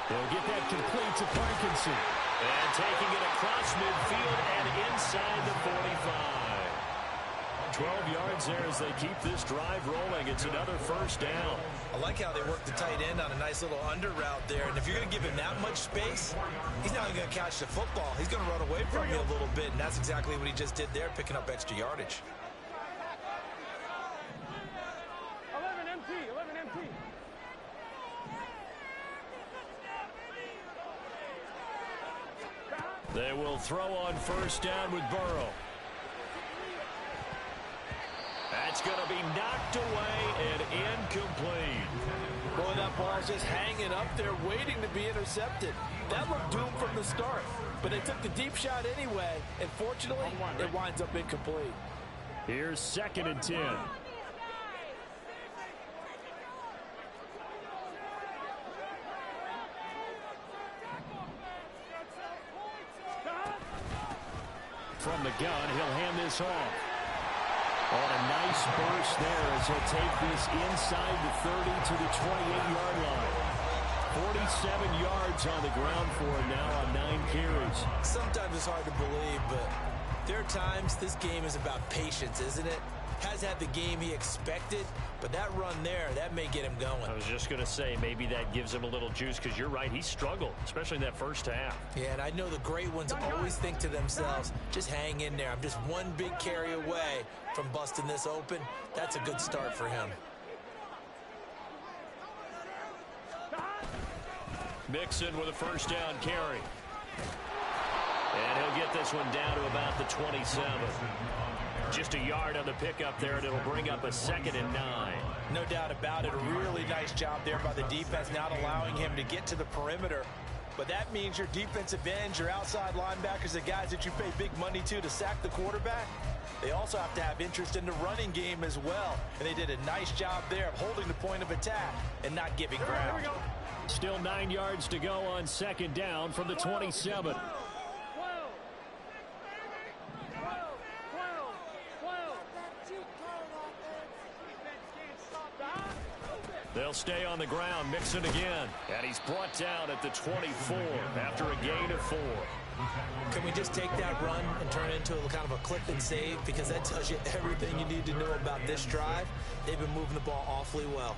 Speaker 1: They'll get that complete to Parkinson. And taking it across midfield and inside the 45. 12 yards there as they keep this drive rolling. It's another first down.
Speaker 3: I like how they work the tight end on a nice little under route there. And if you're going to give him that much space, he's not going to catch the football. He's going to run away from you a little bit. And that's exactly what he just did there, picking up extra yardage.
Speaker 2: 11 empty.
Speaker 1: They will throw on first down with Burrow. That's going to be knocked away and incomplete.
Speaker 3: Boy, that ball's just hanging up there waiting to be intercepted. That looked doomed from the start, but they took the deep shot anyway, and fortunately, it winds up incomplete.
Speaker 1: Here's 2nd and 10. from the gun. He'll hand this off. On a nice burst there as he'll take this inside the 30 to the 28-yard line. 47 yards on the ground for him now on 9 carries.
Speaker 3: Sometimes it's hard to believe, but there are times this game is about patience, isn't it? Has had the game he expected, but that run there, that may get him going.
Speaker 1: I was just going to say, maybe that gives him a little juice, because you're right, he struggled, especially in that first half.
Speaker 3: Yeah, and I know the great ones always think to themselves, just hang in there. I'm just one big carry away from busting this open. That's a good start for him.
Speaker 1: Mixon with a first down carry. And he'll get this one down to about the 27. Just a yard on the pickup there, and it'll bring up a 2nd and 9.
Speaker 3: No doubt about it. A really nice job there by the defense, not allowing him to get to the perimeter. But that means your defensive ends, your outside linebackers, the guys that you pay big money to sack the quarterback, they also have to have interest in the running game as well. And they did a nice job there of holding the point of attack and not giving ground.
Speaker 1: Still 9 yards to go on 2nd down from the 27. They'll stay on the ground. Mixon again. And he's brought down at the 24 after a gain of 4.
Speaker 3: Can we just take that run and turn it into a kind of a clip and save? Because that tells you everything you need to know about this drive. They've been moving the ball awfully well.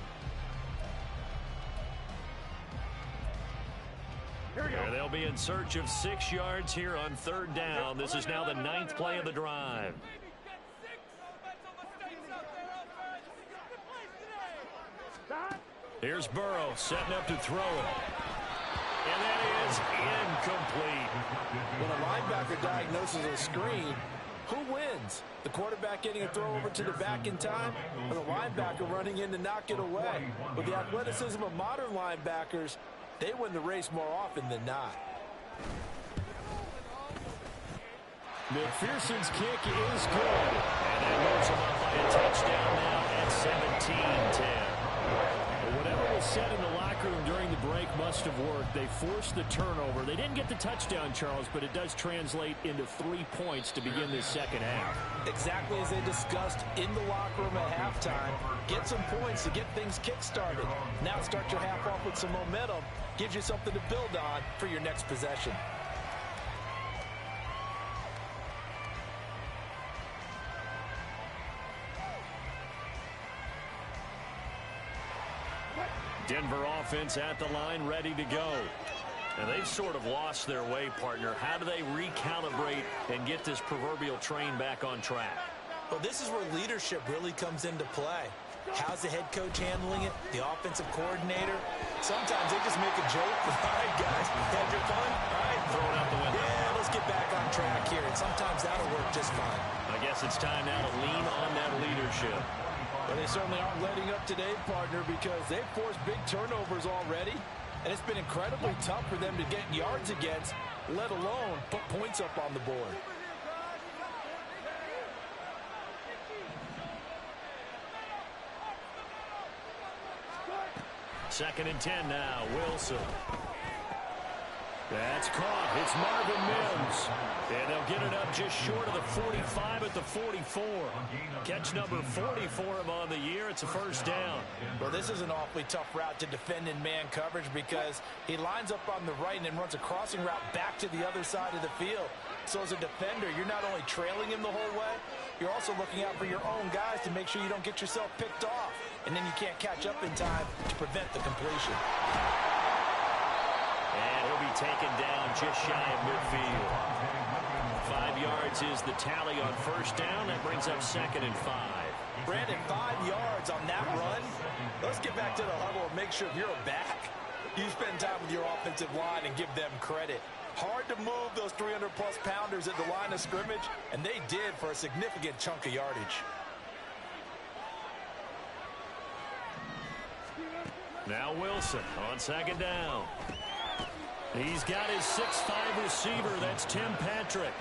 Speaker 1: And they'll be in search of 6 yards here on 3rd down. This is now the 9th play of the drive. Here's Burrow setting up to throw it. And that is incomplete.
Speaker 3: When a linebacker diagnoses a screen, who wins? The quarterback getting a throw over to the back in time, or the linebacker running in to knock it away? With the athleticism of modern linebackers, they win the race more often than not.
Speaker 1: McPherson's kick is good. And that moves him up by a touchdown now at 17-10. Whatever was said in the locker room during the break must have worked. They forced the turnover. They didn't get the touchdown, Charles, but it does translate into 3 points to begin this second half.
Speaker 3: Exactly as they discussed in the locker room at halftime. Get some points to get things kick-started. Now start your half off with some momentum. Gives you something to build on for your next possession.
Speaker 1: Denver offense at the line, ready to go. And they've sort of lost their way, partner. How do they recalibrate and get this proverbial train back on track?
Speaker 3: Well, this is where leadership really comes into play. How's the head coach handling it? The offensive coordinator? Sometimes they just make a joke. All right, guys, had your fun? All right,
Speaker 1: throw it out the window.
Speaker 3: Yeah, let's get back on track here. And sometimes that'll work just fine.
Speaker 1: I guess it's time now to lean on that leadership.
Speaker 3: Well, they certainly aren't letting up today, partner, because they've forced big turnovers already. And it's been incredibly tough for them to get yards against, let alone put points up on the board.
Speaker 1: Second and 10 now, Wilson. That's caught. It's Marvin Mims. And they'll get it up just short of the 45 at the 44. Catch number 40 for him on the year. It's a first down.
Speaker 3: Well, this is an awfully tough route to defend in man coverage because he lines up on the right and then runs a crossing route back to the other side of the field. So as a defender, you're not only trailing him the whole way, you're also looking out for your own guys to make sure you don't get yourself picked off. And then you can't catch up in time to prevent the completion.
Speaker 1: And he'll be taken down just shy of midfield. 5 yards is the tally on first down. That brings up 2nd and 5.
Speaker 3: Brandon, 5 yards on that run. Let's get back to the huddle and make sure you're back. You spend time with your offensive line and give them credit. Hard to move those 300-plus pounders at the line of scrimmage, and they did for a significant chunk of yardage.
Speaker 1: Now Wilson on second down. He's got his 6'5" receiver. That's Tim Patrick.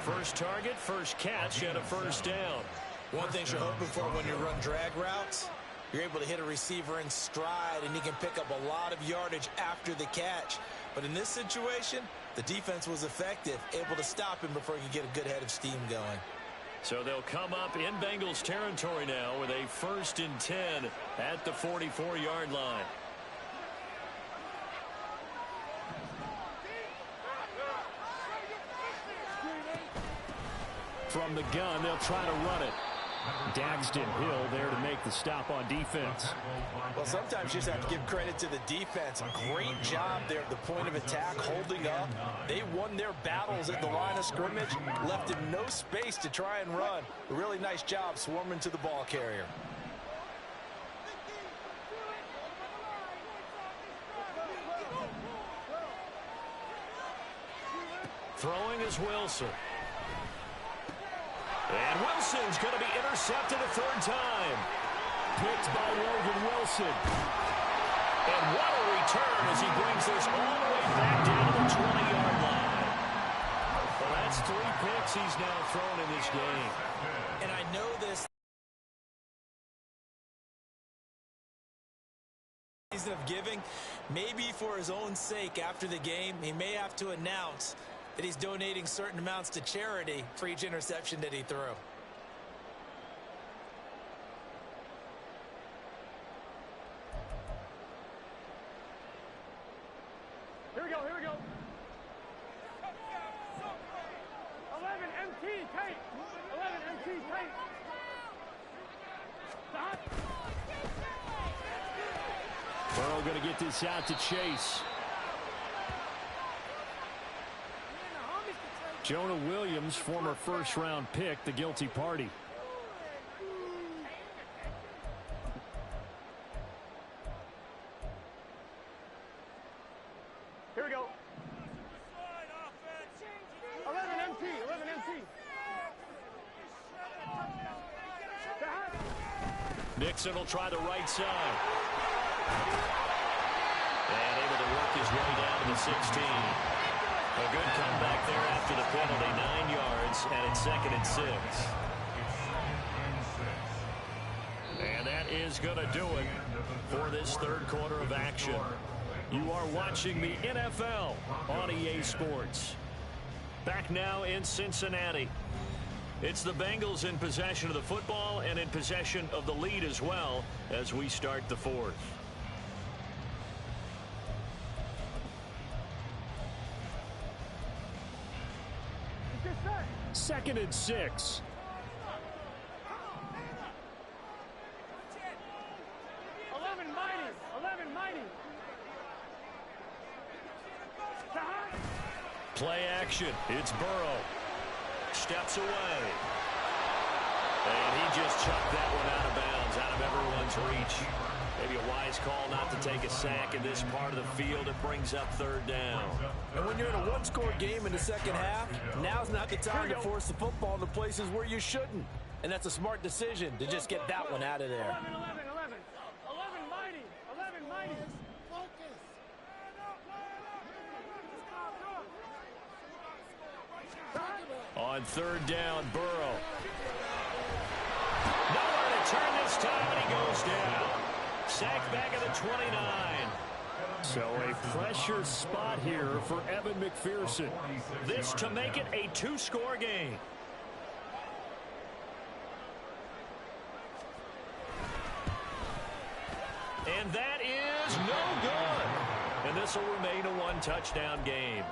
Speaker 1: First target, first catch, and a first down.
Speaker 3: One thing you're hoping for when you run drag routes, You're able to hit a receiver in stride, and he can pick up a lot of yardage after the catch. But in this situation, the defense was effective, able to stop him before he could get a good head of steam going.
Speaker 1: So they'll come up in Bengals territory now with a 1st and 10 at the 44-yard line. From the gun, they'll try to run it. Daxton Hill there to make the stop on defense.
Speaker 3: Well, sometimes you just have to give credit to the defense. Great job there at the point of attack, holding up. They won their battles at the line of scrimmage, left him no space to try and run. A really nice job swarming to the ball carrier.
Speaker 1: Throwing is Wilson. And Wilson's going to be intercepted a 3rd time. Picked by Logan Wilson. And what a return as he brings this all the way back down to the 20-yard line. Well, that's 3 picks he's now thrown in this game.
Speaker 3: And I know this season of giving, maybe for his own sake after the game, he may have to announce that he's donating certain amounts to charity for each interception that he threw.
Speaker 2: Here we go, here we go. 11 MT, tight. 11 MT, tight. Stop.
Speaker 1: Burrow going to get this out to Chase. Jonah Williams, former 1st-round pick, the guilty party.
Speaker 2: Here we go. 11 MT, 11 MT.
Speaker 1: Nixon will try the right side. And able to work his way down to the 16. A good comeback there after the penalty, 9 yards, and it's 2nd and 6. And that is going to do it for this 3rd quarter of action. You are watching the NFL on EA Sports. Back now in Cincinnati. It's the Bengals in possession of the football and in possession of the lead as well as we start the 4th. 2nd and 6. Play action. It's Burrow. Steps away. And he just chucked that one out of bounds, out of everyone's reach. Maybe a wise call not to take a sack in this part of the field. It brings up 3rd down.
Speaker 3: And when you're in a 1-score game in the 2nd half, now's not the time to force the football into places where you shouldn't. And that's a smart decision to just get that one out of there.
Speaker 2: 11 mighty. 11 mighty.
Speaker 1: On 3rd down, Burrow. Nowhere to turn this time, and he goes down. Sacked back at the 29. So a pressure spot here for Evan McPherson. This to make it a 2-score game. And that is no good. And this will remain a 1-touchdown game.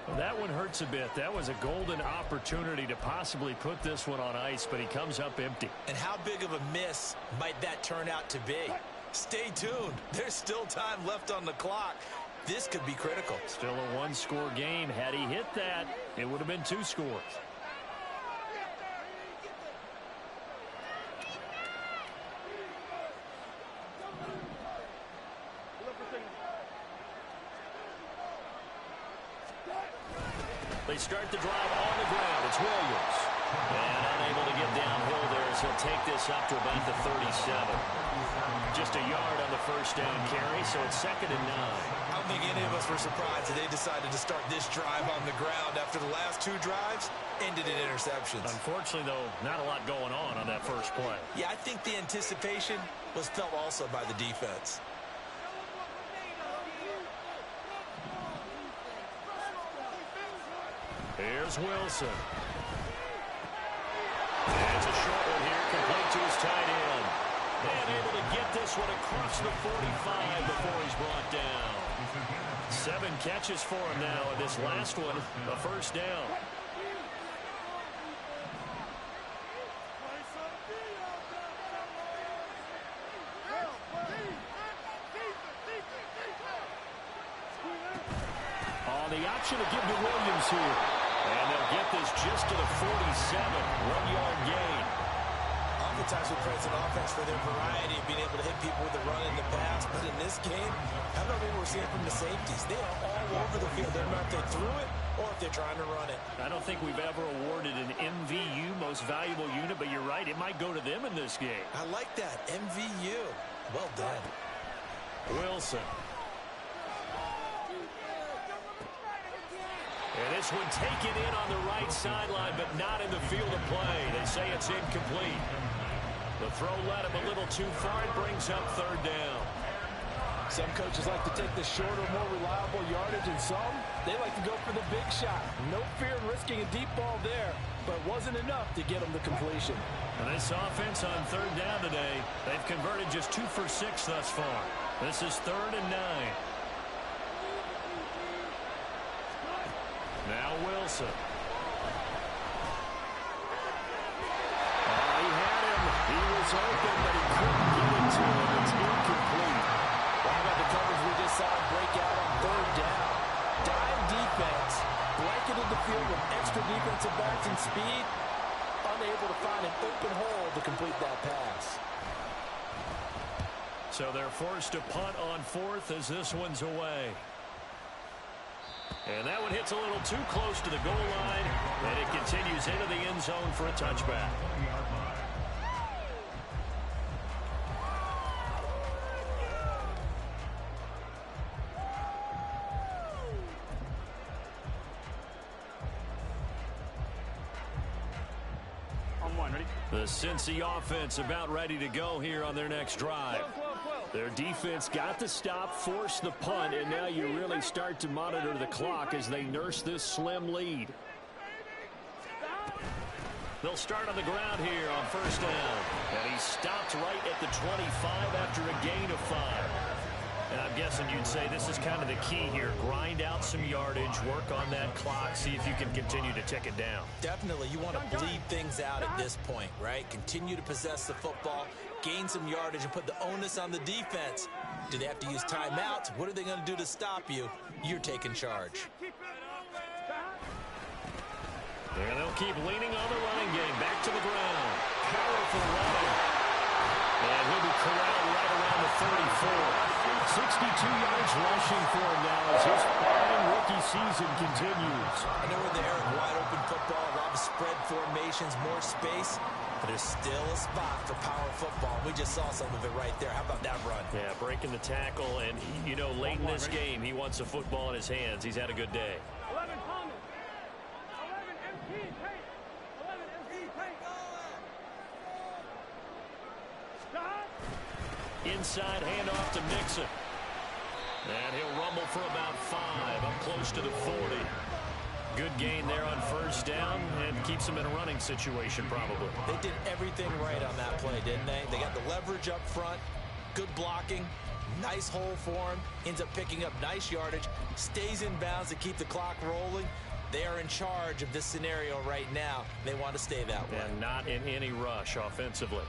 Speaker 1: Well, that one hurts a bit. That was a golden opportunity to possibly put this one on ice, but he comes up empty.
Speaker 3: And how big of a miss might that turn out to be? Stay tuned. There's still time left on the clock. This could be critical.
Speaker 1: Still a 1-score game. Had he hit that, it would have been 2 scores. They start the drive on the ground. It's Williams. And unable to get downhill there, so he'll take this up to about the 37. Just a yard on the 1st down carry, so it's 2nd and 9.
Speaker 3: How think any of us were surprised that they decided to start this drive on the ground after the last 2 drives ended in interceptions.
Speaker 1: Unfortunately, though, not a lot going on that first play.
Speaker 3: Yeah, I think the anticipation was felt also by the defense.
Speaker 1: Here's Wilson. And it's a short one here, complete to his tight end. And able to get this one across the 45 before he's brought down. 7 catches for him now, and this last one, a first down. On the option to give to Williams here. And they'll get this just to the 47, 1-yard gain.
Speaker 3: Oftentimes we praise an offense for their variety of being able to hit people with the run and the pass. But in this game, how about what we're seeing from the safeties? They are all over the field. They don't know if they threw it or if they're trying to run it.
Speaker 1: I don't think we've ever awarded an MVU, most valuable unit, but you're right, it might go to them in this game.
Speaker 3: I like that, MVU. Well done.
Speaker 1: Wilson. And this one taken in on the right sideline, but not in the field of play. They say it's incomplete. The throw led him a little too far. It brings up 3rd down.
Speaker 3: Some coaches like to take the shorter, more reliable yardage, and some, they like to go for the big shot. No fear in risking a deep ball there, but it wasn't enough to get them the completion.
Speaker 1: And this offense on 3rd down today, they've converted just 2 for 6 thus far. This is 3rd and 9. Now Wilson. He had him. He was open, but he couldn't get it to him. It's incomplete.
Speaker 3: How about the coverage we just saw break out on 3rd down? Dime defense, blanketed the field with extra defensive backs and speed, unable to find an open hole to complete that pass.
Speaker 1: So they're forced to punt on 4th as this one's away. And that one hits a little too close to the goal line, and it continues into the end zone for a touchback. The Cincy offense about ready to go here on their next drive. Their defense got the stop, forced the punt, and now you really start to monitor the clock as they nurse this slim lead. They'll start on the ground here on 1st down. And he stopped right at the 25 after a gain of 5. And I'm guessing you'd say this is kind of the key here. Grind out some yardage, work on that clock, see if you can continue to tick it down.
Speaker 3: Definitely. You want to bleed things out at this point, right? Continue to possess the football, gain some yardage, and put the onus on the defense. Do they have to use timeouts? What are they going to do to stop you? You're taking charge.
Speaker 1: And they'll keep leaning on the running game. Back to the ground. Powerful running. And he'll be corralled right around the 34. 62 yards rushing for him now as his fine rookie season continues.
Speaker 3: I know we're there in wide-open football, a lot of spread formations, more space, but there's still a spot for power football. We just saw some of it right there. How about that run?
Speaker 1: Yeah, breaking the tackle, and, you know, late in this game, he wants a football in his hands. He's had a good day.
Speaker 2: 11 Thomas. 11 MT Tate. 11 MT Tate. Stop.
Speaker 1: Inside handoff to Mixon. And he'll rumble for about 5, up close to the 40. Good gain there on 1st down and keeps him in a running situation probably.
Speaker 3: They did everything right on that play, didn't they? They got the leverage up front, good blocking, nice hole for him, ends up picking up nice yardage, stays in bounds to keep the clock rolling. They are in charge of this scenario right now. They want to stay that way.
Speaker 1: And not in any rush offensively.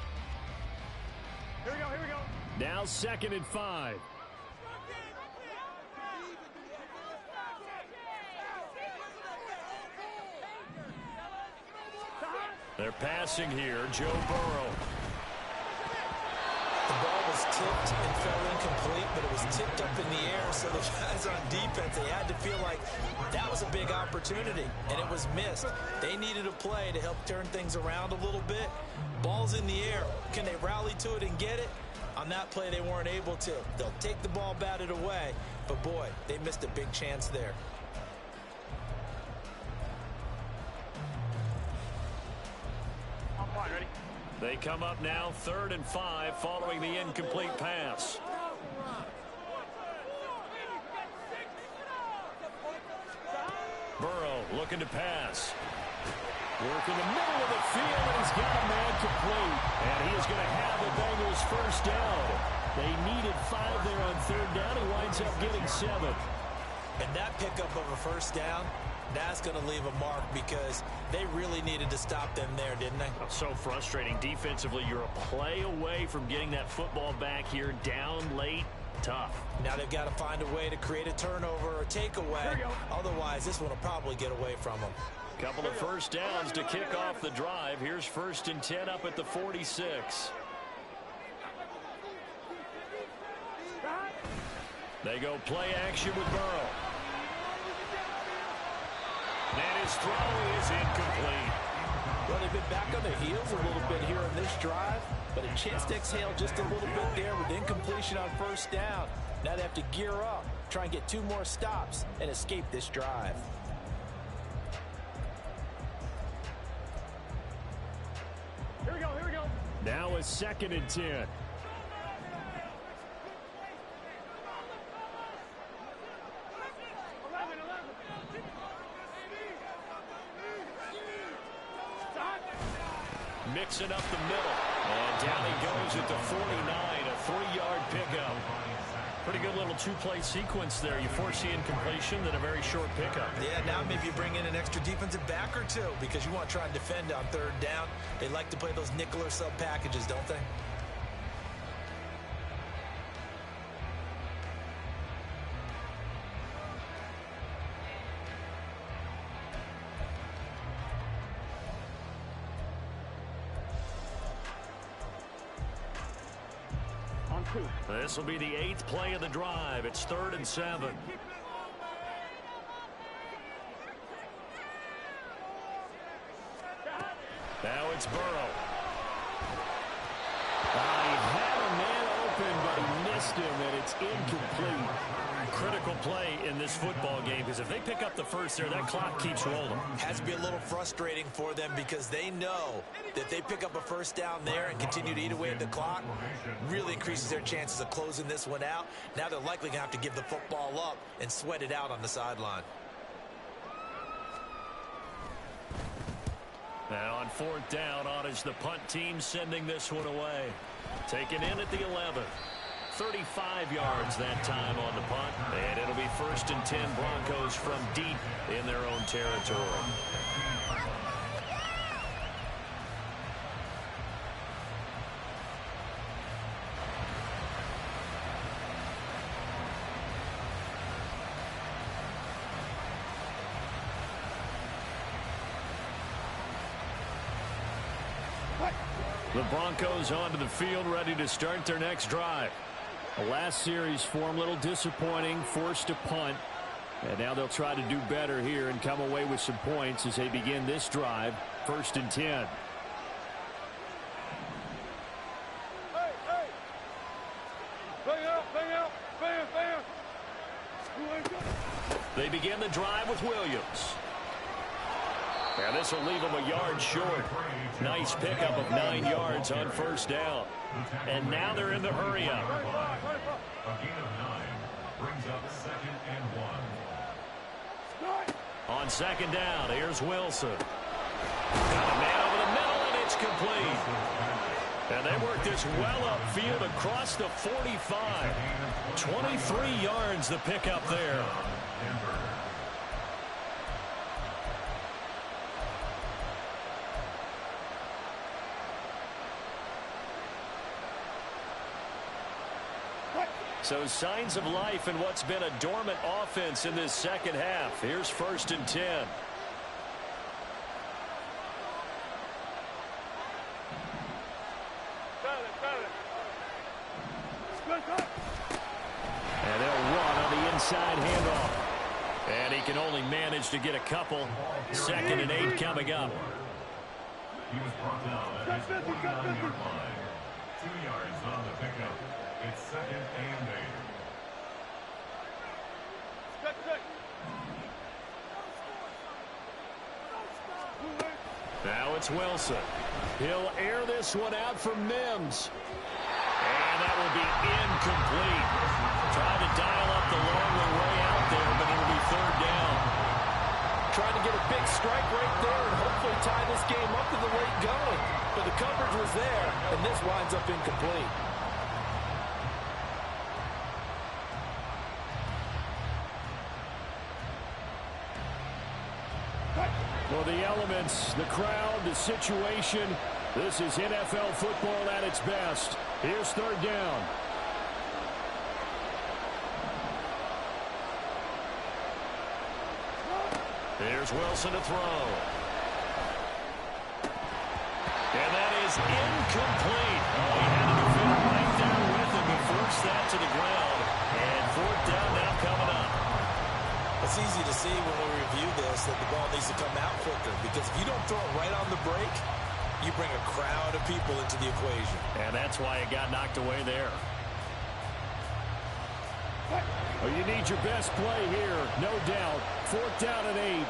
Speaker 2: Here we go, here we go.
Speaker 1: Now 2nd and 5. They're passing here, Joe Burrow.
Speaker 3: The ball was tipped and fell incomplete, but it was tipped up in the air, so the guys on defense, they had to feel like that was a big opportunity, and it was missed. They needed a play to help turn things around a little bit. Ball's in the air. Can they rally to it and get it? On that play, they weren't able to. They'll take the ball, bat it away. But, boy, they missed a big chance there.
Speaker 2: Ready?
Speaker 1: They come up now 3rd and 5 following the incomplete pass. Burrow looking to pass. Work in the middle of the field, and he's got a man complete. And he is going to have the Bengals first down. They needed 5 there on 3rd down. He winds up getting 7.
Speaker 3: And that pickup of a first down, that's going to leave a mark because they really needed to stop them there, didn't they?
Speaker 1: So frustrating. Defensively, you're a play away from getting that football back here down late. Tough.
Speaker 3: Now they've got to find a way to create a turnover or takeaway. Otherwise, this one will probably get away from them.
Speaker 1: Couple of first downs to kick off the drive. Here's 1st and 10 up at the 46. They go play action with Burrow. And his throw is incomplete.
Speaker 3: Well, they've been back on their heels a little bit here in this drive, but a chance to exhale just a little bit there with incompletion on first down. Now they have to gear up, try and get 2 more stops, and escape this drive.
Speaker 2: Here we go, here we go.
Speaker 1: Now a 2nd and 10. Mixing up the middle. And down he goes at the 49, a 3-yard pickup. Pretty good little 2-play sequence there. You foresee incompletion, then a very short pickup.
Speaker 3: Yeah, now maybe you bring in an extra defensive back or 2 because you want to try and defend on 3rd down. They like to play those nickel or sub packages, don't they?
Speaker 1: This will be the 8th play of the drive. It's 3rd and 7. Now it's Burrow. He had a man open, but he missed him, and it's incomplete. Critical play in this football game, because if they pick up the first there, that clock keeps rolling.
Speaker 3: Has to be a little frustrating for them because they know that if they pick up a first down there and continue to eat away at the clock, really increases their chances of closing this one out. Now they're likely going to have to give the football up and sweat it out on the sideline.
Speaker 1: Now on 4th down, on is the punt team sending this one away. Taken in at the 11. 35 yards that time on the punt. And it'll be 1st and 10 Broncos from deep in their own territory. The Broncos onto the field, ready to start their next drive. The last series for them, a little disappointing, forced to punt. And now they'll try to do better here and come away with some points as they begin this drive. 1st and 10.
Speaker 2: Hey, hey. Bang out, bam, bam.
Speaker 1: They begin the drive with Williams. And this will leave them a yard short. Nice pickup of 9 yards on 1st down. And now they're in the hurry-up.
Speaker 4: A gain of 9 brings up 2nd and 1.
Speaker 1: On 2nd down, here's Wilson. Got a man over the middle, and it's complete. And they work this well upfield across the 45. 23 yards the pickup there. So signs of life in what's been a dormant offense in this second half. Here's 1st and 10. And they'll run on the inside handoff. And he can only manage to get a couple. 2nd and 8 coming up.
Speaker 4: He was brought down at his 49-yard line. 2 yards on the pickup. It's 2nd and 8.
Speaker 2: Good, good.
Speaker 1: Now it's Wilson. He'll air this one out for Mims. And that will be incomplete. Trying to dial up the long way out there, but it'll be 3rd down.
Speaker 3: Trying to get a big strike right there and hopefully tie this game up in the late going. But the coverage was there, and this winds up incomplete.
Speaker 1: For the elements, the crowd, the situation, this is NFL football at its best. Here's 3rd down. Here's Wilson to throw. And that is incomplete. Oh, he had a defender right there with him to force that to the ground. And 4th down now coming up.
Speaker 3: It's easy to see when we review this that the ball needs to come out quicker, because if you don't throw it right on the break, you bring a crowd of people into the equation.
Speaker 1: And that's why it got knocked away there. Oh, you need your best play here, no doubt. 4th down and 8.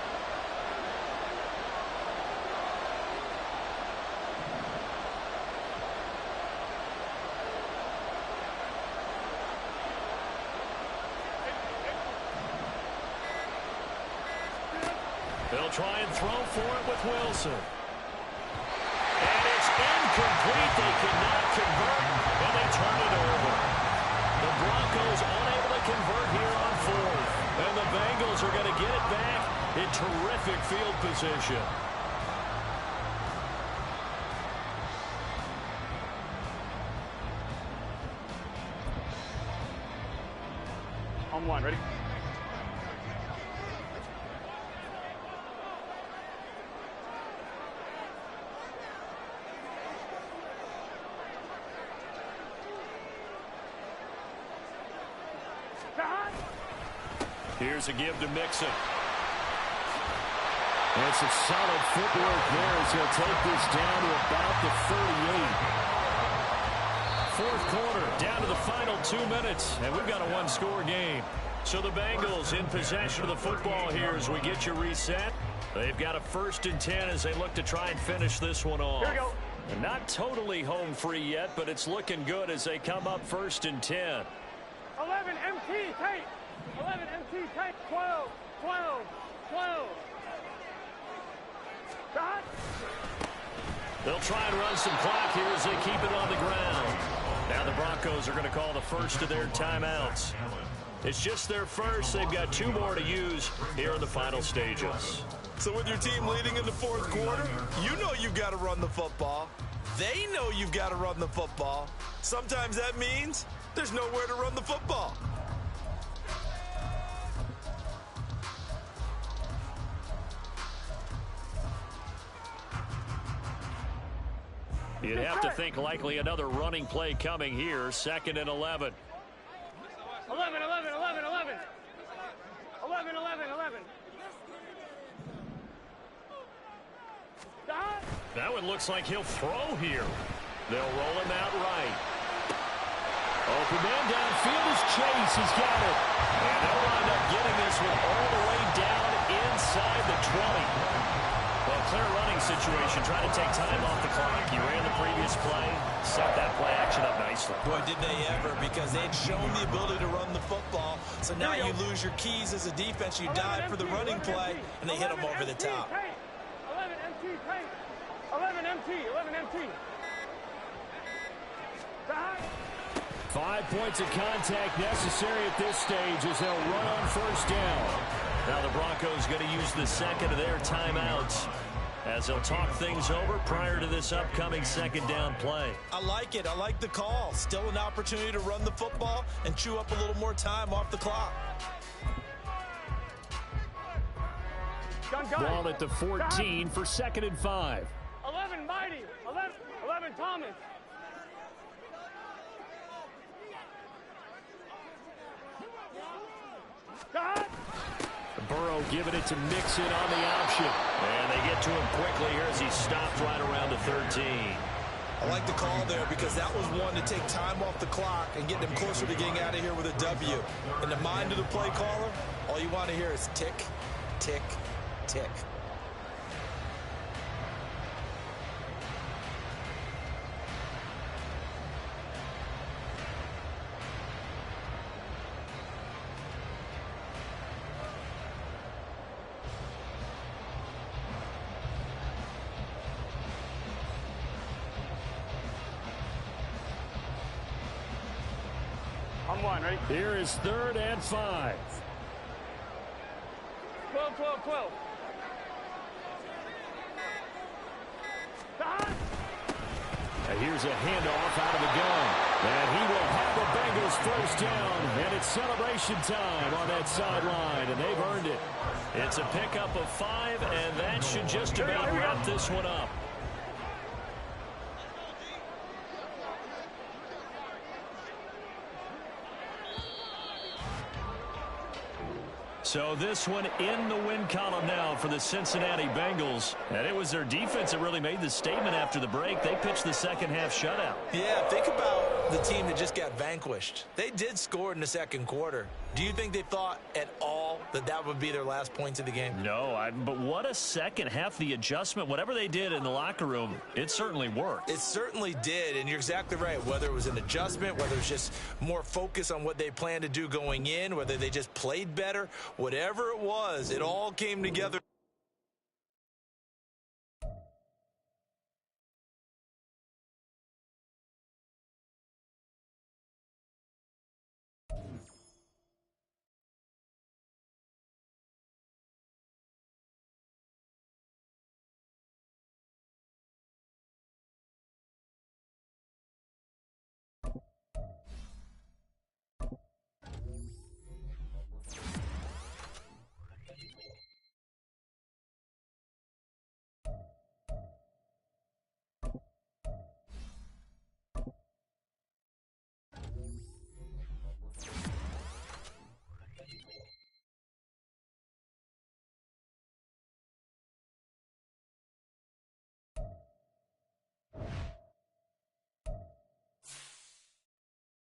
Speaker 1: They'll try and throw for it with Wilson. And it's incomplete. They cannot convert, and they turn it over. The Broncos unable to convert here on 4th. And the Bengals are going to get it back in terrific field position.
Speaker 2: On 1, ready?
Speaker 1: Here's a give to Mixon. And some solid footwork there as he'll take this down to about the 38. 4th quarter, down to the final 2 minutes, and we've got a 1-score game. So the Bengals in possession of the football here as we get you reset. They've got a 1st and 10 as they look to try and finish this one off.
Speaker 2: Here we go.
Speaker 1: And not totally home free yet, but it's looking good as they come up 1st and 10.
Speaker 2: 11 MT, tape. 11 MT, tape. 12, 12, 12. Stop.
Speaker 1: They'll try and run some clock here as they keep it on the ground. Now the Broncos are going to call the first of their timeouts. It's just their first. They've got 2 more to use here in the final stages.
Speaker 3: So with your team leading in the 4th quarter, you know you've got to run the football. They know you've got to run the football. Sometimes that means there's nowhere to run the football.
Speaker 1: You'd have to think likely another running play coming here. 2nd and 11.
Speaker 2: 11, 11, 11, 11. 11, 11, 11. Stop.
Speaker 1: That one looks like he'll throw here. They'll roll him out right. Open man downfield is Chase. He's got it. And they'll wind up getting this one all the way down inside the 20. Well, clear running situation, trying to take time off the clock. You ran the previous play, set that play action up nicely.
Speaker 3: Boy, did they ever, because they'd shown the ability to run the football. So now you lose your keys as a defense. You dive for the running play, and they hit them over the top.
Speaker 2: 11 MT, 11 MT, 11 MT. Stop.
Speaker 1: 5 points of contact necessary at this stage as they'll run on 1st down. Now the Broncos going to use the 2nd of their timeouts as they'll talk things over prior to this upcoming 2nd down play.
Speaker 3: I like it. I like the call. Still an opportunity to run the football and chew up a little more time off the clock.
Speaker 1: Ball at the 14 for 2nd and 5.
Speaker 2: 11 Mighty. 11 Thomas. Stop.
Speaker 1: Burrow giving it to Mixon on the option. And they get to him quickly here as he stopped right around the 13.
Speaker 3: I like the call there because that was one to take time off the clock and get them closer to getting out of here with a W. In the mind of the play caller, all you want to hear is tick, tick, tick.
Speaker 2: On one, ready?
Speaker 1: Here is 3rd and 5.
Speaker 2: 12, 12, 12.
Speaker 1: And here's a handoff out of the gun. And he will have the Bengals first down. And it's celebration time on that sideline. And they've earned it. It's a pickup of 5, and that should just about wrap this one up. So this one in the win column now for the Cincinnati Bengals. And it was their defense that really made the statement after the break. They pitched the second half shutout.
Speaker 3: Yeah, think about the team that just got vanquished. They did score in the second quarter. Do you think they thought at all that that would be their last points of the game?
Speaker 1: No, but what a second half. The adjustment, whatever they did in the locker room, it certainly worked.
Speaker 3: It certainly did, and you're exactly right. Whether it was an adjustment, whether it was just more focus on what they planned to do going in, whether they just played better, whatever it was, it all came together.